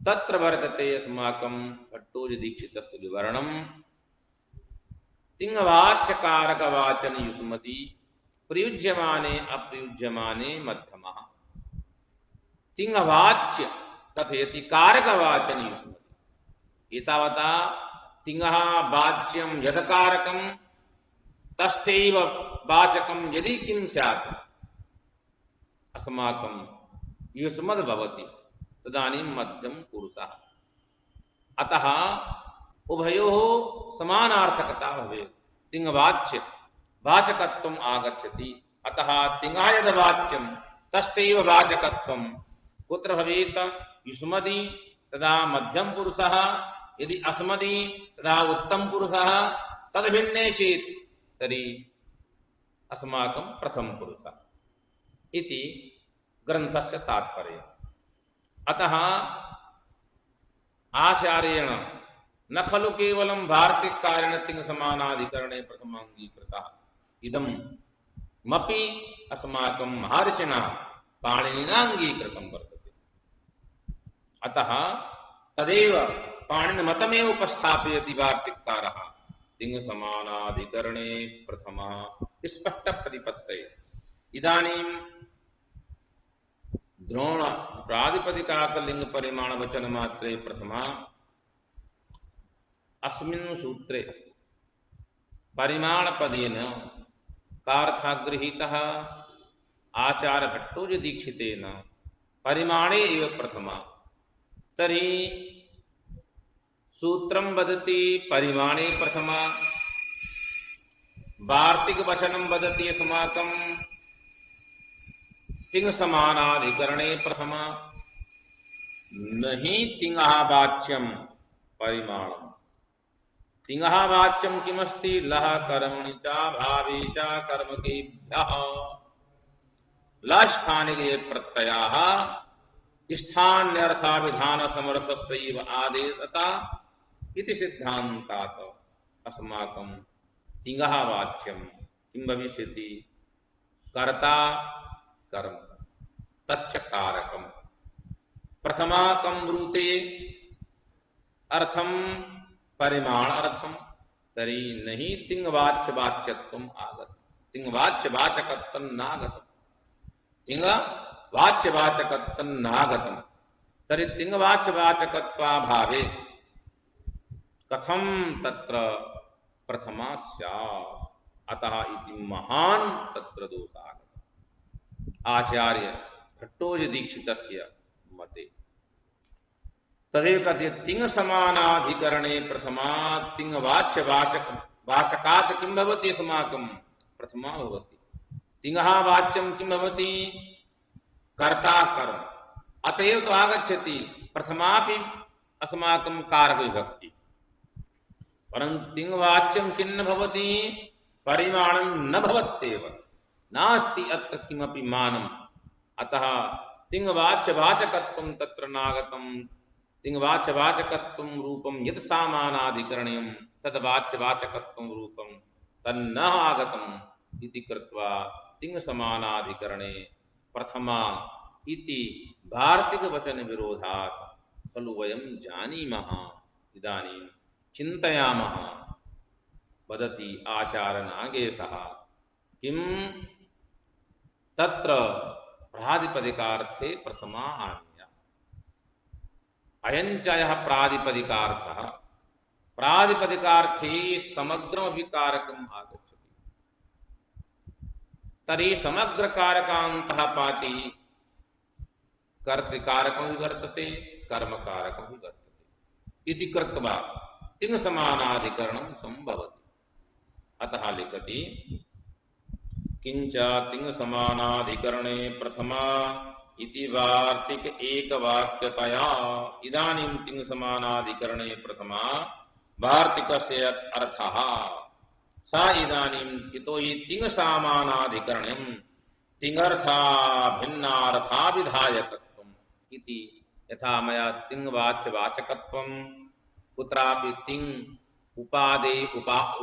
तत्र वर्तते अस्माकं भट्टोजीदीक्षितस्य विवरणं तिङ्वाच्यकारकवाचन युष्मति प्रयुज्यमाने अप्रयुज्यमाने मध्यमः तिङ्वाच्य कथयति कारकवाचन युष्मति एतावता तिङ्ः वाच्यं यदकारकं तस्थैव वाचकं यदि किं स्यात् अस्माकं युष्मद् भवति तदानीं मध्यम पुरुषः अतः उभयोः समानार्थकता भवेत् तिङ्वाच्य वाचकत्वम् आगच्छति अतः तिङ्ः यद् वाच्यं तस्थैव वाचकत्वं कुत्र भवेत् युष्मदि तदा मध्यम पुरुषः यदि अस्मदि तदा उत्तम पुरुषः तद्भिन्ने चेत् तर्हि अस्माकं प्रथम पुरुषः इति ग्रन्थस्य तात्पर्यम् अतः आचार्येण न खलु केवलं वार्तिककारेण तिङ् समानाधिकरणे प्रथमाङ्गीकृतः इदं मपि अस्माकं महर्षिणा पाणिनिना अंगीकृतं वर्तते। अतः तदेव पाणिनिमतमेव उपस्थापयति वार्तिककारः तिङ्समानाधिकरणे प्रथमा स्पष्टप्रतिपत्तये। इदानीं द्रोण प्रातिपदिकार्थ लिंग परिमाण वचन मात्रे प्रथमा अस्मिन् सूत्रे परिमाण पदेन कार्थः गृहीतः आचार्य भट्टोजी दीक्षितेन परिमाणे एव प्रथमा। तर्हि सूत्रं वदति परिमाणे प्रथमा, वार्तिक वचनं वदति अस्माकं तिङ् समानाधिकरणे प्रथमा। नहि तिङः वाच्यं परिमाणम्। तिङः वाच्यं किमस्ति? लः कर्मणि च भावे च कर्मकेभ्यः लस्थानिके प्रत्ययाः स्थान्यर्थाभिधान समर्थस्यैव आदेशता इति सिद्धान्तात् अस्माकं तिङः वाच्यं किं भविष्यति? कर्ता कर्म तच्च कारकम्। प्रथमाकं ब्रूते अर्थं परिमाण अर्थम। तर्हि नहि तिङ्वाच्य वाच्यत्वम् आगतम्, तिङ्वाच्य वाचकत्वं नागतम्, तिङ्वाच्य वाचकत्वं नागतम्। तर्हि तिङ्वाच्य वाचकत्वाभावे कथं तत्र प्रथमा स्यात्? अतः इति महान् तत्र दोषः आगतः आचार्य भट्टोजी दीक्षितस्य मते। तदेव कथ्य तिङ् समानाधिकरणे प्रथमा तिङ्वाच्य वाचकात् किं भवति? अस्माकं प्रथमा भवति। तिङः वाच्यं किं भवति? कर्ता कर्म। अतएव तो आगच्छति प्रथमापि अस्माकं कारक विभक्ति। परन्तु तिङ्वाच्यं किं न भवति? परिमाणं न भवत्येव, नास्ति अत्र किमपि मानम्। अतः तिङ्वाच्यवाचकत्वं तत्र नागतम्। तिङ्वाच्यवाचकत्वं रूपं यत् सामानाधिकरणीयं तद् वाच्यवाचकत्वं रूपं तन्न आगतम् इति कृत्वा तिङ्समानाधिकरणे प्रथमा इति वार्तिकवचन विरोधात् खलु वयं जानीमः। इदानीं चिन्तयामः। वदति आचार्य नागेशः किं तत्र प्रातिपदिकार्थे प्रथमा आनीया। अयञ्च यः प्रातिपदिकार्थः, प्रातिपदिकार्थे समग्रमपि कारकम् आगच्छति। तर्हि समग्रकारकान्तः पाति कर्तृकारकं वर्तते, कर्मकारकं वर्तते इति कृत्वा तिङ्समानाधिकरणं सम्भवति। अतः लिखति किञ्च तिङ्समानाधिकरणे प्रथमा इति वार्तिक एकवाक्यतया। इदानीं तिङ्समानाधिकरणे प्रथमा वार्तिकस्य अर्थः सा इदानीं यतो हि तिङ्समानाधिकरणं तिङर्था भिन्नार्थाभिधायकत्वम् इति। यथा मया तिङ्वाच्यवाचकत्वं कुत्रापि तिङ्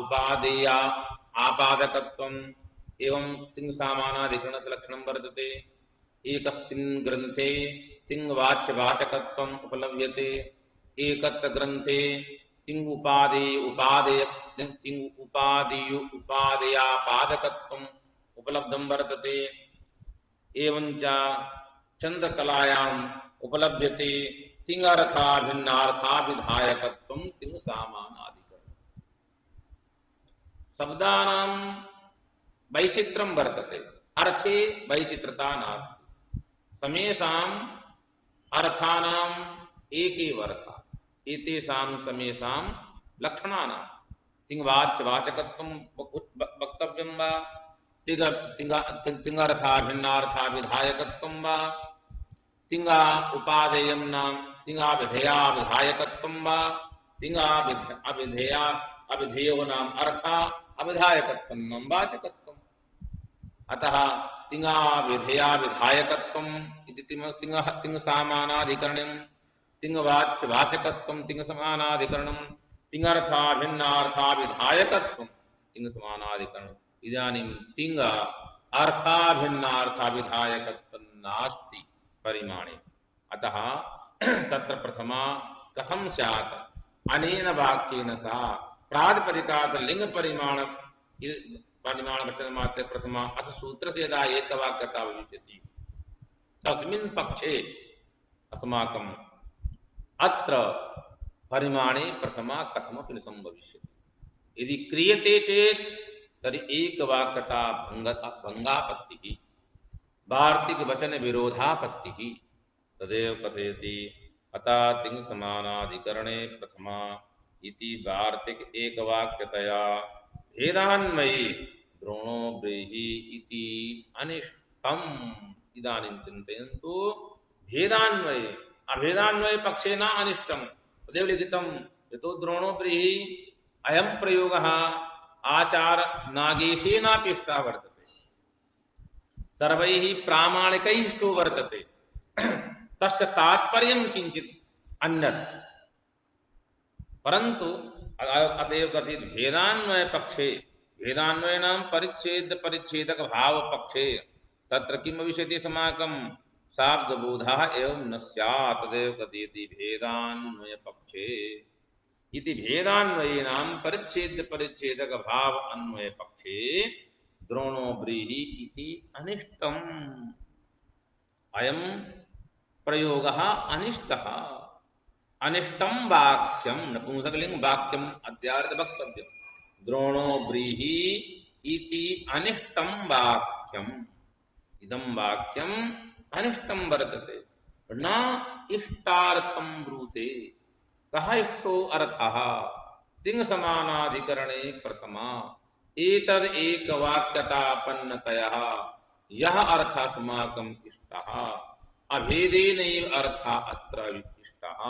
उपादेया आपादकत्वम् एवं तिङ्समानाधिकरणस्य लक्षणं वर्तते। एकस्मिन् ग्रन्थे तिङ्वाच्यवाचकत्वम् उपलभ्यते, एकत्र ग्रन्थे उपादेयापादकत्वम् उपलब्धं वर्तते। एवञ्च चन्द्रकलायाम् उपलभ्यते तिङर्था भिन्नार्थाभिधायकत्वं तिङ्समानाधिकरणम्। शब्दानां वैचित्र्यं वर्तते, अर्थे वैचित्रता नास्ति। समेषाम् अर्थानाम् एकेव अर्थः, एतेषां समेषां लक्षणानां तिङ्वाच्यवाचकत्वं वक्तव्यं वा, तिङर्था भिन्नार्थाभिधायकत्वं वा, तिङा उपादेयं नाम तिङाभिधेयाभिधायकत्वं वा, तिङाभिधेयो नाम अर्था अभिधायकत्वं नाम वाचकत्वम्। अतः तिङाभिधेयाभिधायकत्वम् इति तिङ्समानाधिकरणं, तिङ्वाच्यवाचकत्वं तिङ्समानाधिकरणं, तिङर्था भिन्नार्थाभिधायकत्वं तिङ्समानाधिकरणम्। इदानीं तिङ अर्थाभिन्नार्थाविधायकत्वं नास्ति परिमाणे। अतः तत्र प्रथमा कथं स्यात् अनेन वाक्येन सा प्रातिपदिकात् लिंग परिमाण वचन मात्रे प्रथमा अथ सूत्र से यदा एकवाक्यता भविष्यति तस्मिन् पक्षे अस्माकं अत्र परिमाणे प्रथमा कथमपि न संभविष्यति। यदि क्रियते चेत् तर्हि एकवाक्यता भंगापत्तिः वार्तिक वचन विरोधापत्तिः तदेव कथयति। अतः तिङ् समानाधिकरणे प्रथमा इति वार्तिक एकवाक्यतया भेदान्वये द्रोणो ब्रीहि इति अनिष्टम्। इदानीं चिन्तयन्तु भेदान्वये अभेदान्वये पक्षे न अनिष्टम् तदेव लिखितं यतो द्रोणो ब्रीहि अयं प्रयोगः आचार नागेशेनापि इष्टः वर्तते सर्वैः प्रामाणिकैः इष्टो वर्तते तस्य तात्पर्यं किंचित अन्यत् परंतु अतएव कथित भेदान्वय पक्षे भेदान्वयनां परिच्छेद परिच्छेदक भाव पक्षे तत्र किं भविष्यति अस्माकं शाब्दबोधः एवं न स्यात् तदेव कथयति भेदान्वय पक्षे इति भेदान्वयनां परिच्छेद परिच्छेदक भाव अन्वय पक्षे द्रोणो ब्रीहि इति अनिष्टम् अयं प्रयोगः अनिष्टः अनिष्टं वाक्यं नपुंसकलिंग वाक्यम् अद्यार्थ वक्तव्यं द्रोणो ब्रीहि इति अनिष्टं वाक्यम् इदं वाक्यम् अनिष्टं वर्तते न इष्टार्थं ब्रूते कः इष्टो अर्थः तिङ् समानाधिकरणे प्रथमा एतद् एकवाक्यतापन्नतयः यः अर्थः अस्माकम् इष्टः अभेदेनैव अर्थः अत्र इष्टः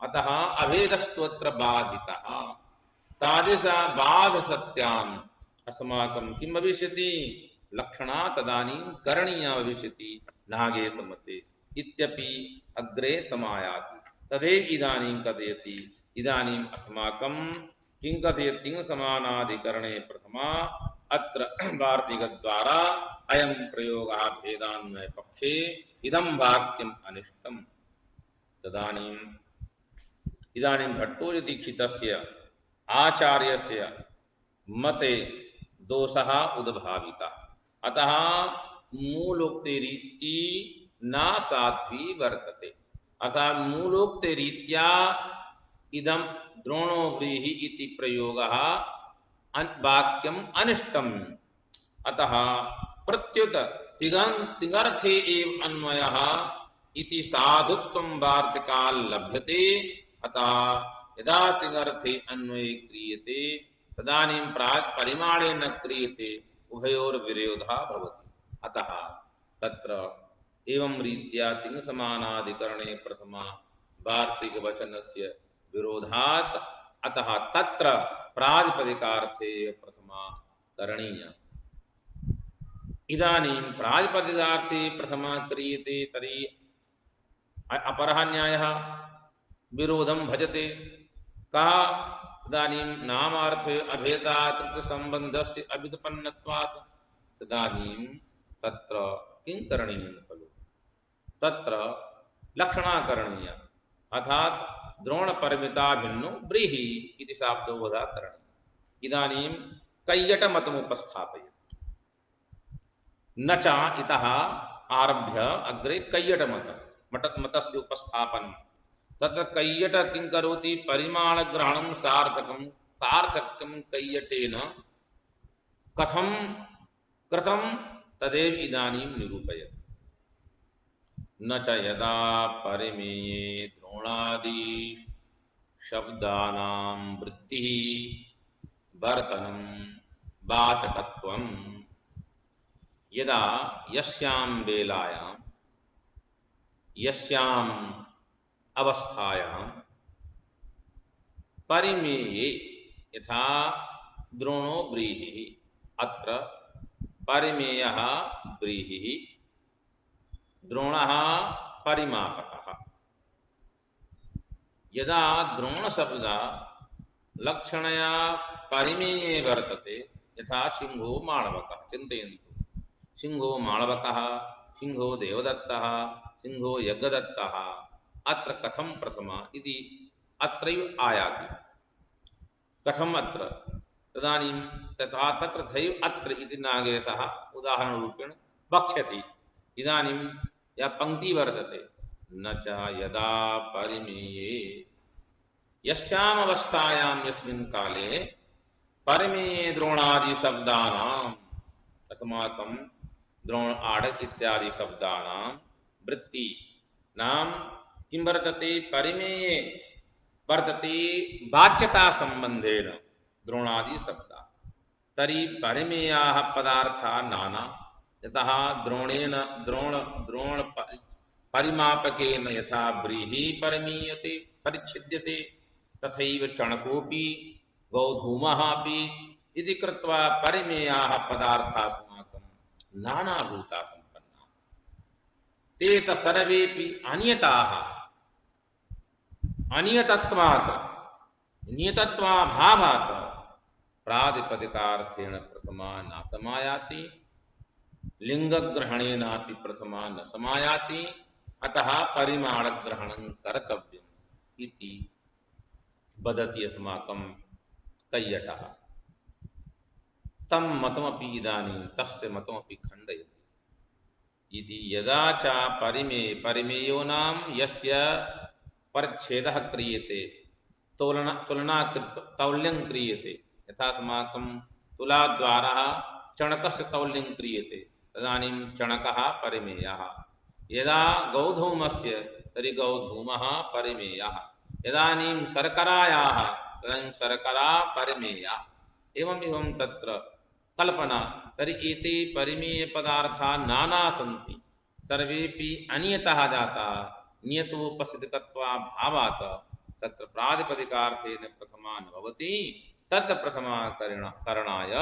अतः अभेदस्तोत्र बाधितः तादृशा बाधसत्याम् अस्माकं किं भविष्यति लक्षणा तदानीं करणीया भविष्यति नागे सम्मते इत्यपि अग्रे समायाति तदेव इदानीं कथयति। इदानीम् अस्माकं किं कथयति तिङ् समानाधिकरणे प्रथमा अत्र वार्तिकद्वारा अयं प्रयोगः भेदान्वय पक्षे इदं वाक्यम् अनिष्टम्। इदानीं भट्टोजीदीक्षितस्य आचार्यस्य मते दोषः उद्भावितः अतः मूलोक्तिरीति न साध्वी वर्तते अतः मूलोक्तिरीत्या इदं द्रोणो व्रीहि इति प्रयोगः वाक्यम् अनिष्टम् अतः प्रत्युत तिङर्थे एव अन्वयः इति साधुत्वं वार्तिकाल् लभ्यते अतः यदा तिङर्थे अन्वये क्रियते तदानीं परिमाणे न क्रियते उभयोर्विरोधः भवति अतः तत्र एवं रीत्या तिङ् समानाधिकरणे प्रथमा वार्तिकवचनस्य विरोधात् अतः तत्र प्रातिपदिकार्थे प्रथमा करणीया। इदानीं प्रातिपदिकार्थे प्रथमा क्रियते तर्हि अपरः न्यायः विरोधं भजते कः तदानीं नामार्थे अभेदात् संबन्धस्य अव्युत्पन्नत्वात् तदानीं तत्र किं करणीयं खलु तत्र लक्षणा करणीया अर्थात् द्रोणपरिमिता भिन्नो ब्रीहि इति शाब्दोबोधः करणीयः। इदानीं कैयटमतमुपस्थापयति न च इतः आरभ्य अग्रे कैयटमतस्य उपस्थापनं तत्र कैयट किं करोति परिमाणग्रहणं सार्थक्यं कैयटेन कथं कृतं तदेव इदानीं निरूपयति। न च यदा परिमेये द्रोणादि शब्दानां वृत्तिः वर्तनं वाचकत्वं यदा यस्यां वेलायां यस्याम् अवस्थायां परिमेये यथा द्रोणो व्रीहिः अत्र परिमेयः व्रीहिः द्रोणः परिमापकः यदा द्रोणशब्दः लक्षणया परिमेये वर्तते यथा सिंहो माणवकः चिन्तयन्तु सिंहो माळवकः, सिंहो देवदत्तः, सिंहो यज्ञदत्तः, अत्र कथं प्रथमा इति अत्रैव आयाति। कथम अत्र तदानीं तथा तत्र तथैव अत्र इति नागेशः उदाहरणरूपेण वक्ष्यति। इदानीं या पंक्ति वर्तते, न च यदा परिमेये यस्याम् अवस्थायां यस्मिन् काले परिमेये द्रोणादि शब्दानाम् अस्माकं द्रोण आडक इत्यादि शब्दानां वृत्ति नाम किं वर्तते, परिमेये वर्तते वाच्यता संबंधेन द्रोणादि शब्दा। तर्हि परिमेयाः पदार्थाः नाना, यतः द्रोणेन द्रोण परिमापकेन यथा व्रीहि परिमीयते परिच्छिद्यते तथैव चणकोऽपि गौधूमः अपि इति कृत्वा परिमेयाः पदार्थाः अस्माकं नानाभूता सम्पन्नाः। ते च सर्वेऽपि अनियताः, अनियतत्वात् नियतत्वाभावात् प्रातिपदिकार्थेन प्रथमा न समायाति, लिंगग्रहणेनापि प्रथमा न समायाति, अतः परिमाणग्रहणं कर्तव्यम् इति वदति अस्माकं कैयटः। तं मतमपि इदानीं तस्य मतमपि खण्डयति। इति यदा च परिमेयो नाम यस्य परच्छेदः क्रियते, तौल्यं क्रियते, यथा अस्माकं तुलाद्वारा चणकस्य तौल्यं क्रियते, तदानीं चणकः परिमेयः। यदा गौधूमस्य तर्हि गौधूमः परिमेयः। यदानीं शर्करायाः तदानीं शर्करा परिमेया। एवं तत्र कल्पना। तर्हि एते परिमेयपदार्थाः नाना सन्ति, सर्वेपि अनियतः जाताः। नियतोपस्थितत्वाभावात् तत्र प्रातिपदिकार्थेन प्रथमा न भवति, तत्र प्रथमा करणाय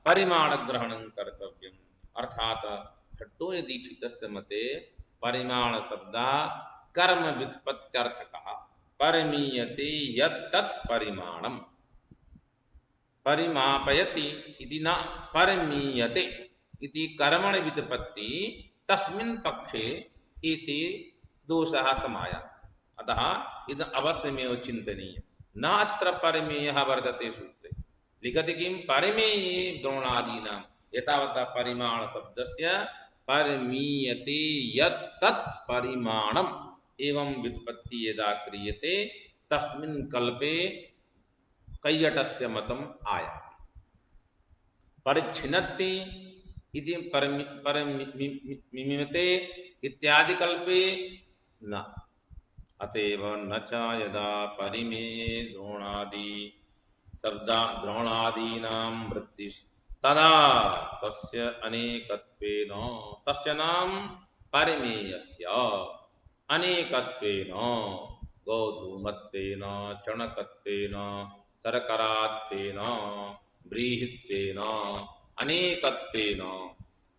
परिमाणग्रहणं कर्तव्यम्। अर्थात् खट्टोयदीक्षितस्य मते परिमाण शब्दः कर्म व्युत्पत्त्यर्थकः। परिमीयते यत् परिमाणम्, परिमापयति इति न परिमीयते इति कर्मणि व्युत्पत्ति, तस्मिन् पक्षे इति दोषः समायाति। अतः इदम् अवश्यमेव चिन्तनीयम्। न अत्र परिमेयः वर्तते सूत्रे। लिखति किं, परिमेये द्रोणादीनां एतावता परिमाण शब्दस्य परिमीयते यत् तत् परिमाणम् एवं व्युत्पत्ति यदा क्रियते तस्मिन् कल्पे कैयटस्य मतम् आयाति। परिच्छिन्नति इति परिमीयते इत्यादि कल्पे न। अतएव न च यदा परिमेये द्रोणादीनां वृत्तिः तदा तस्य अनेकत्वेन, तस्य नाम परिमेयस्य अनेकत्वेन गौधूमत्वेन चणकत्वेन शर्करात्वेन व्रीहित्वेन अनेकत्वेन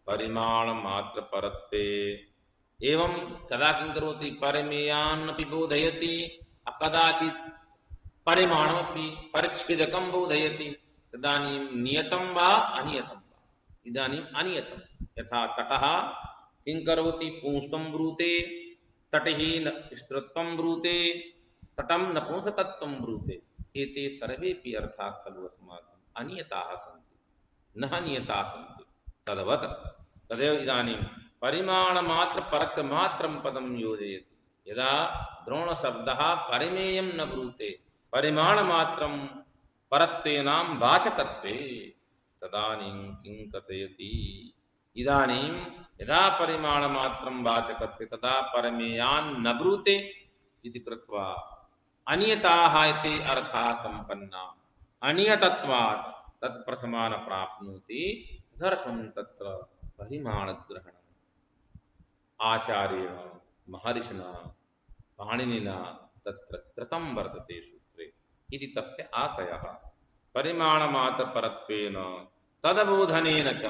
परिमाणमात्रपरत्वे एवं कदा किं करोति, परिमेयान्नपि बोधयति, कदाचित् परिमाणमपि परिच्छेदकं बोधयति। तदानीं नियतं वा अनियतं वा। इदानीम् अनियतं, यथा तटः किं करोति, पुंस्त्वं ब्रूते, तटिः स्त्रीत्वं ब्रूते, तटं नपुंसकत्वं ब्रूते। एते सर्वेपि अर्थाः खलु अस्माकम् अनियताः सन्ति, न नियताः सन्ति। तद्वत् तदेव इदानीं परिमाणमात्रपरत्वमात्रं पदं योजयति। यदा द्रोणशब्दः परिमेयं न ब्रूते, परिमाणमात्रं परत्वेनां वाचकत्वे, तदानीं किं कथयति, इदानीं यदा परिमाणमात्रं वाचकत्वे तदा परिमेयान् न ब्रूते इति कृत्वा अनियताः इति अर्थाः सम्पन्ना। अनियतत्वात् तत् प्रथमा न प्राप्नोति। तदर्थं तत्र परिमाणग्रहणम् आचार्येण महर्षिणा पाणिनिना तत्र कृतं वर्तते सूत्रे इति तस्य आशयः। परिमाणमात्रपरत्वेन तदबोधनेन च,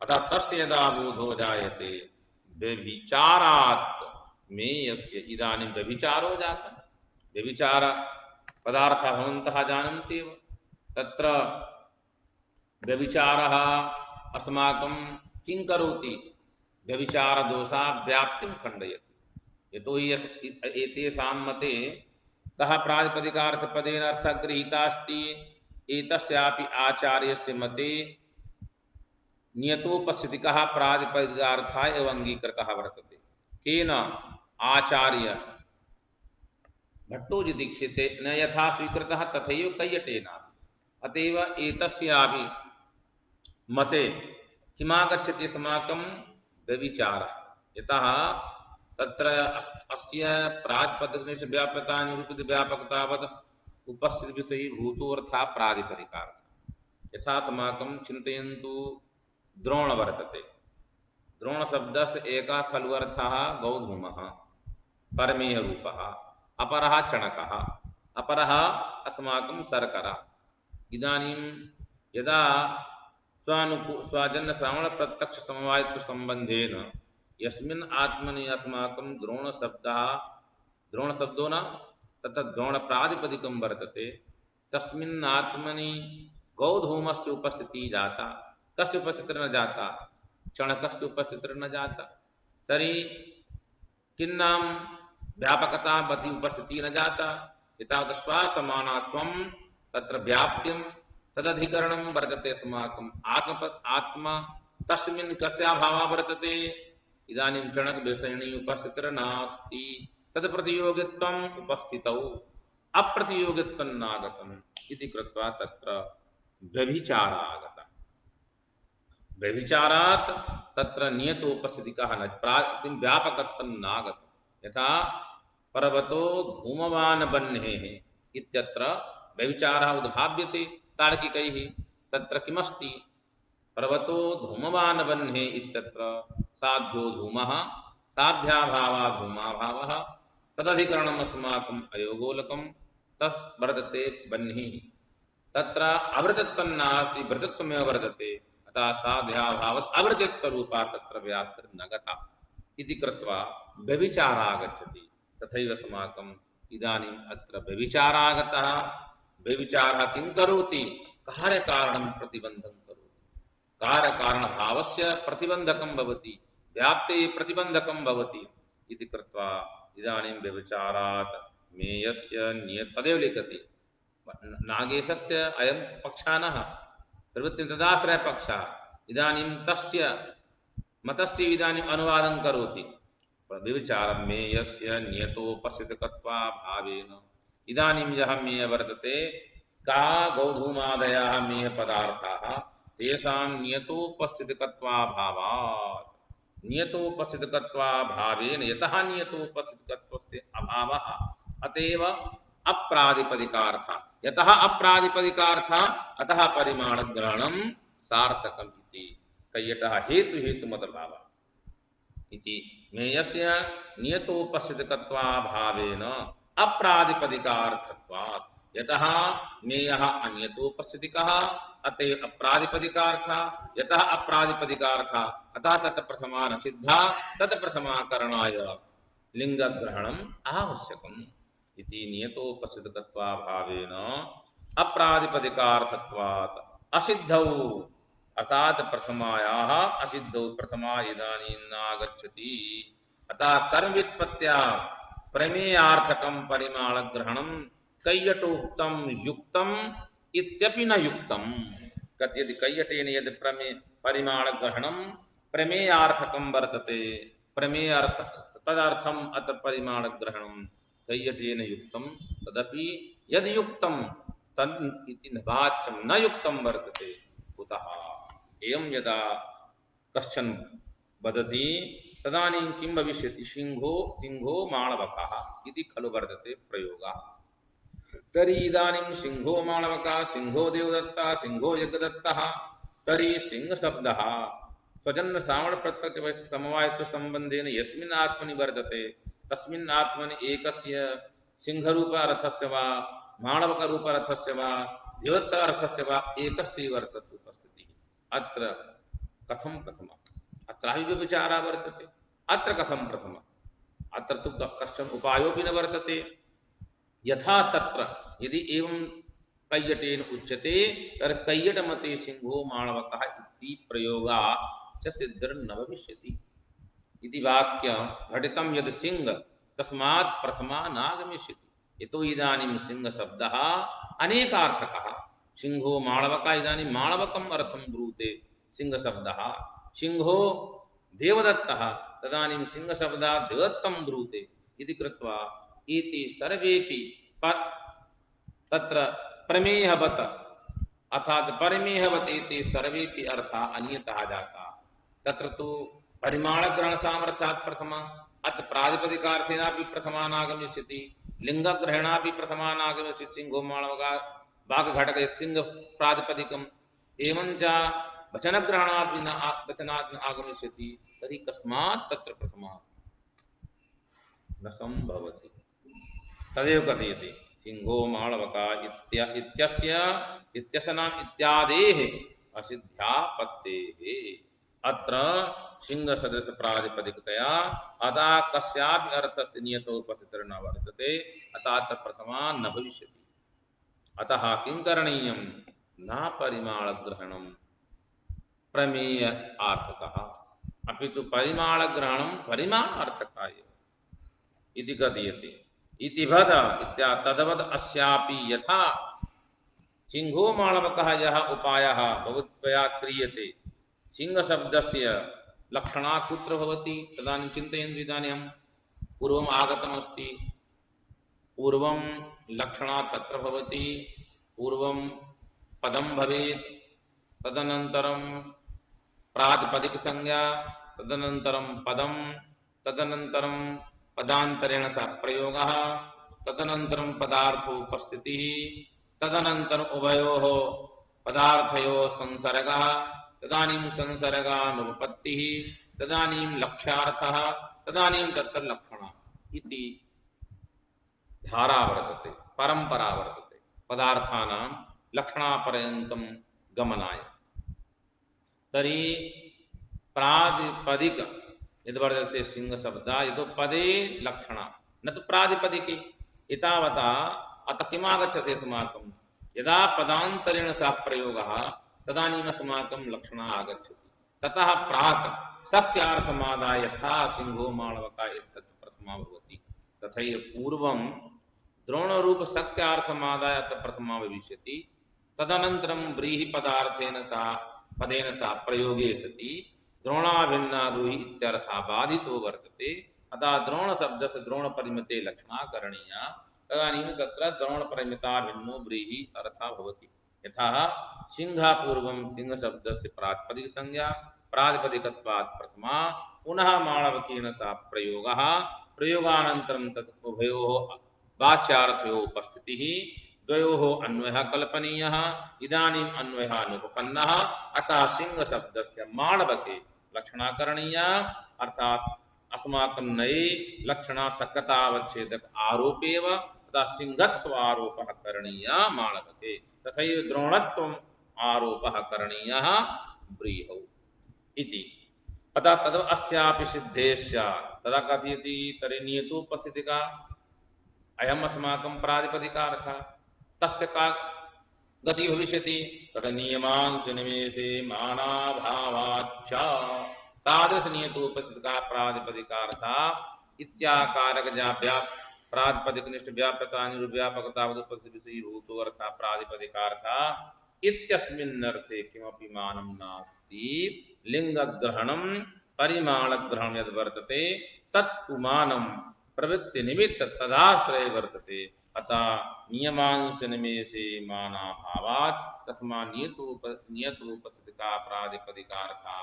अतः तस्य यदा बोधो जायते व्यभिचारात् मेयस्य, इदानीं व्यभिचारो जातः। व्यभिचार पदार्थः भवन्तः जानन्ति एव। तत्र व्यभिचारः अस्माकं किं करोति व्यभिचार दोषा व्याप्तिं खंडयति यतो हि एतेषां मते कः प्रातिपदिकार्थपदेन अर्थः गृहीतास्ति एतस्यापि आचार्यस्य मते नियतोपस्थितिकः प्रातिपदिकार्थाय एव अंगीकृतः वर्तते केन आचार्य भट्टोजी दीक्षिते न यथा स्वीकृतः तथैव कैयटेन अतएव एतस्यापि मते किमागच्छति अस्माकं व्यभिचारः यतः तत्र अस्य प्रातिपदिकस्य व्याप्यता निरूपित व्यापकतावत् उपस्थित विषयी भूतोऽर्थः प्रातिपदिकार्थः यथा अस्माकं चिन्तयन्तु द्रोण वर्तते द्रोण शब्दस्य एकः खलु अर्थः गौधूमः परमेह रूपः अपरः चणकः अपरः अस्माकं शर्करा इदानीं यदा स्वजन्य श्रावण प्रत्यक्ष समवायित्व संबंधेन यस्मिन् आत्मनि अस्माकं द्रोण शब्दो न तथा द्रोण प्रातिपदिकं वर्तते तस्मिन् आत्मनि गौधूमस्य उपस्थितिः जाता कस्य उपस्थितिर्न जाता चणकस्य उपस्थितिर्न जाता तर्हि किन्नां व्यापकता मति उपस्थितिः न जाता एतावत् स्वासमानात्वं तत्र व्याप्यं तदधिकरणं वर्तते अस्माकम् आत्मा तस्मिन् कस्याभावः वर्तते इदानीं चणक विषयिणी उपस्थितिर्नास्ति तत्प्रतियोगित्वम् उपस्थितौ अप्रतियोगित्वं नागतम् इति कृत्वा तत्र व्यभिचारः आगतः व्यभिचारात् तत्र नियतोपस्थितिकः न प्रातिं व्यापकत्वं नागतम् यथा पर्वतो धूमवान् बह्नेः इत्यत्र व्यभिचारः उद्भाव्यते तार्किकैः तत्र किमस्ति पर्वतो धूमवान् बह्ने इत्यत्र साध्यो धूमः साध्याभावः धूमाभावः तदधिकरणम् अस्माकम् अयोगोलकं तत् वर्तते बह्निः तत्र अवृतत्वं नास्ति वृतत्वमेव वर्तते अतः साध्याभावः अवृतत्वरूपा तत्र व्याप्तिर्न गता इति कृत्वा व्यभिचारः आगच्छति तथैव अस्माकम् इदानीम् अत्र व्यभिचारः आगतः व्यभिचारः किं करोति कार्यकारणं प्रतिबन्धं करोति कार्यकारणभावस्य प्रतिबन्धकं भवति व्याप्ते प्रतिबन्धकं भवति इति कृत्वा इदानीं व्यभिचारात् मेयस्य तदेव लिखति नागेशस्य अयं पक्षः नः प्रवृत्तिं तदाश्रयपक्षः इदानीं तस्य मतस्य इदानीम् अनुवादं करोति व्यभिचारं मेयस्य नियतोपस्थितत्वाभावेन इदानीं यः मेयः वर्तते का गौधूमादयः मेयपदार्थाः तेषां नियतोपस्थितत्वाभावात् नियतोपस्थितत्वाभावेन यतः नियतोपस्थितत्वस्य अभावः अतएव अप्रातिपदिकार्थः यतः अप्रातिपदिकार्थः अतः परिमाणग्रहणं सार्थकम् इति कैयटः हेतुमतभावः इति मेयस्य नियतोपस्थितत्वाभावेन अप्रातिपदिकार्थत्वात् यतः मेयः अनियतोपस्थितिकः अतएव अप्रातिपदिकार्थः यतः अप्रातिपदिकार्थः अतः तत् प्रथमा न सिद्धा तत् प्रथमाकरणाय लिंगग्रहणम् आवश्यकम् इति नियतोपस्थितत्वाभावेन अप्रातिपदिकार्थत्वात् असिद्धौ अर्थात प्रथमायाः असिद्धौ प्रथमा इदानीं नागच्छति अतः कर्म व्युत्पत्त्या प्रमेयार्थकं परिमाणग्रहणं कैयटोक्तं युक्तम् इत्यपि न युक्तम् कथयति कैयटेन यदि परिमाणग्रहणं प्रमेयार्थकं वर्तते प्रमेयार्थ तदर्थम् अत्र परिमाणग्रहणं कैयटेन युक्तं तदपि यद् युक्तं तन् इति न वाच्यं न युक्तं वर्तते कुतः एवं यदा कश्चन वदति तदानीं किं भविष्यति सिंहो माणवकः इति खलु वर्तते प्रयोगः तर्हि इदानीं सिंहो माणवकः सिंहो देवदत्तः सिंहो यज्ञदत्तः तर्हि सिंहशब्दः स्वजन्म श्रावण प्रत्यक्ष समवायित्व संबंधेन यस्मिन् आत्मनि वर्तते तस्मिन् आत्मनि एकस्य सिंहरूप अर्थस्य वा माणवक रूप अर्थस्य वा देवदत्त अर्थस्य वा एकस्यैव अर्थस्य उपस्थितिः अत्र कथं प्रथमा अत्रापि व्यभिचारः वर्तते अत्र कथं प्रथमा अत्र तु कश्चन उपायोऽपि न वर्तते यथा तत्र यदि एवं कैयटेन उच्यते तर्हि कैयटमते सिंहो माणवकः इति प्रयोगः च सिद्धिर्न भविष्यति इति वाक्यं घटितं यद् सिंह तस्मात् प्रथमा नागमिष्यति यतो इदानीं सिंह शब्दः अनेकार्थकः सिंहो माळवकः इदानीं माळवकम् अर्थं ब्रूते सिंह शब्दः सिंहो देवदत्तः तदानीं सिंह शब्दात् देवदत्तं ब्रूते इति कृत्वा इति सर्वेपि तत्र प्रमेयवत् अर्थात परिमेहवत इति सर्वेपि अर्थाः अन्यतः जाता तत्र तु परिमाणग्रहण सामर्थ्यात् प्रथमा अथ प्रातिपदिकार्थेनापि प्रथमानागमिष्यति लिंगग्रहणापि प्रथमानागमिष्यति सिंहो माळवगा बाघघटक सिंह प्रातिपदिकम् एवञ्च वचनग्रहणापि न वचनात् न आगमिष्यति तर्हि कस्मात् तत्र प्रथमा न सम्भवति तदेव कथयति सिंहो माळवका इत्यस्नाम् इत्यादेः असिद्ध्यापत्तेः अत्र सिंह सदृश प्रातिपदिकतया अतः कस्यापि अर्थस्य नियतोपस्थितिर्न वर्तते अतः अत्र प्रथमा न भविष्यति अतः किं करणीयं न परिमाणग्रहणं प्रमेय अर्थकः अपि तु परिमाणग्रहणं परिमाणार्थकाय इति कथयति इति भद इत्या तदवद अस्यापि यथा सिंहो माळवकः यः उपायः भवत्या क्रियते सिंह शब्दस्य लक्षणा कुत्र भवति तदानीं चिन्तयन्तु इदानीं पूर्वम् आगतमस्ति पूर्वं लक्षणा तत्र भवति पूर्वं पदं भवेत् तदनन्तरं प्रातिपदिकसंज्ञा तदनन्तरं पदं तदनन्तरं पदान्तरेण सह प्रयोगः तदनन्तरं पदार्थोपस्थितिः तदनन्तरम् उभयोः पदार्थयोः संसर्गः तदानीं संसर्गानुपपत्तिः तदानीं लक्ष्यार्थः तदानीं तत्र लक्षणा इति धारा वर्तते परम्परा वर्तते पदार्थानां लक्षणापर्यन्तं गमनाय तर्हि प्रातिपदिक यद्वर्तते सिंह शब्दः यतो पदे लक्षणा न तु प्रातिपदिके एतावता अतः किमागच्छति अस्माकं यदा पदान्तरेण सह प्रयोगः तदानीम् अस्माकं लक्षणा आगच्छति ततः प्राक् शक्यार्थमादाय यथा सिंहो माळवका इत्यत्र प्रथमा भवति तथैव पूर्वं द्रोणरूपशक्यार्थमादाय अत्र प्रथमा भविष्यति तदनन्तरं व्रीहिपदार्थेन सह पदेन सह प्रयोगे सति द्रोणाभिन्ना रूहि इत्यर्थः बाधितो वर्तते अतः द्रोणशब्दस्य द्रोणपरिमिते लक्षणा करणीया तदानीं तत्र द्रोणपरिमिताभिन्नो व्रीहि अर्थः भवति यथा सिंहपूर्वं सिंहशब्दस्य प्रातिपदिकसंज्ञा प्रातिपदिकत्वात् प्रथमा पुनः माळवकेन सह प्रयोगः प्रयोगानन्तरं तत् उभयोः वाच्यार्थयोः उपस्थितिः द्वयोः अन्वयः कल्पनीयः इदानीम् अन्वयः अनुपपन्नः अतः सिंहशब्दस्य माळवके लक्षणा करणीया अर्थात् अस्माकं नये लक्षणा सक्यतावच्छेदक आरोपेव तथा सिंहत्वारोपः करणीयः माळवके तथैव द्रोणत्वम् आरोपः करणीयः व्रीहौ इति अतः तद् अस्यापि सिद्धे स्यात् तदा कथयति तर्हि नियतोपस्थितिका अयम् अस्माकं प्रातिपदिकार्थः तस्य का गति भविष्यति तद नियमांश निमेषे मानाभावाच्च तादृश नियतोपस्थितिका प्रातिपदिकार्था इत्याकारक प्रातिपदिकनिष्ठ व्याप्यता निरुव्यापकता उपस्थितिभूतो अर्थः प्रातिपदिकार्था इत्यस्मिन्नर्थे किमपि मानं नास्ति लिंगग्रहणं परिमाणग्रहणं यद् वर्तते तत्तु मानं प्रवृत्ति निमित्त तदाश्रय वर्तते अतः नियमांश निमेषे मानाभावात् तस्मात् नियतोपस्थितिका प्रातिपदिकार्था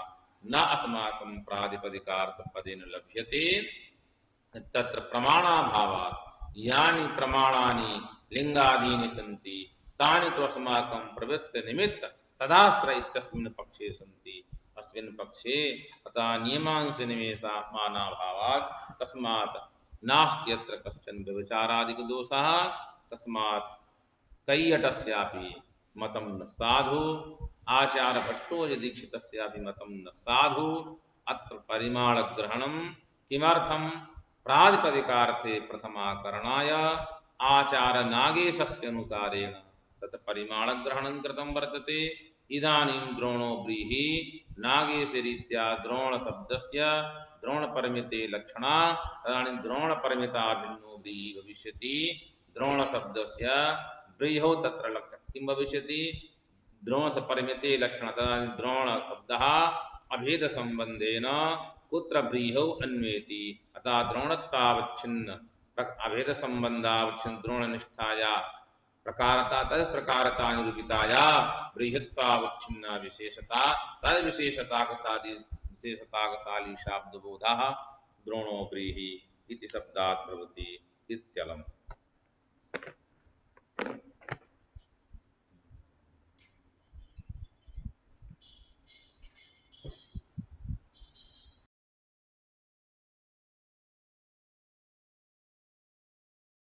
न अस्माकं प्रातिपदिकार्थ पदेन लभ्यते तत्र प्रमाणाभावात् यानि प्रमाणानि लिंगादीनि सन्ति तानि तु अस्माकं प्रवृत्ति निमित्त तदाश्रय इत्यस्मिन् पक्षे सन्ति अस्मिन् पक्षे अतः नियमांश निमेषा मानाभावात् तस्मात् नास्ति यत्र कश्चन व्यभिचारादिकदोषः तस्मात् कैयटस्यापि मतं न साधु आचार्यभट्टोजीदीक्षितस्यापि मतं न साधु अत्र परिमाणग्रहणं किमर्थं प्रातिपदिकार्थे प्रथमाकरणाय आचार्यनागेशस्य अनुसारेण तत् परिमाणग्रहणं कृतं वर्तते इदानीं द्रोणो व्रीहि नागेशरीत्या द्रोणशब्दस्य द्रोणपरिमिते लक्षणा तदानीं द्रोणपरिमिता भिन्नो व्रीहि भविष्यति। द्रोणशब्दस्य व्रीहौ तत्र लक्षणं किं भविष्यति? द्रोणपरिमिते लक्षणं तदानीं द्रोणशब्दः अभेदसम्बन्धेन कुत्र व्रीहौ अन्वेति। अतः द्रोणत्वावच्छिन्न अभेदसम्बन्धावच्छिन्न द्रोणनिष्ठाया प्रकारता तद प्रकारता निरूपिताया बृहत्वावच्छिन्ना विशेषता तद विशेषताकशाली शाब्दबोधः द्रोणो व्रीहि इति शब्दात् भवति इत्यलम्।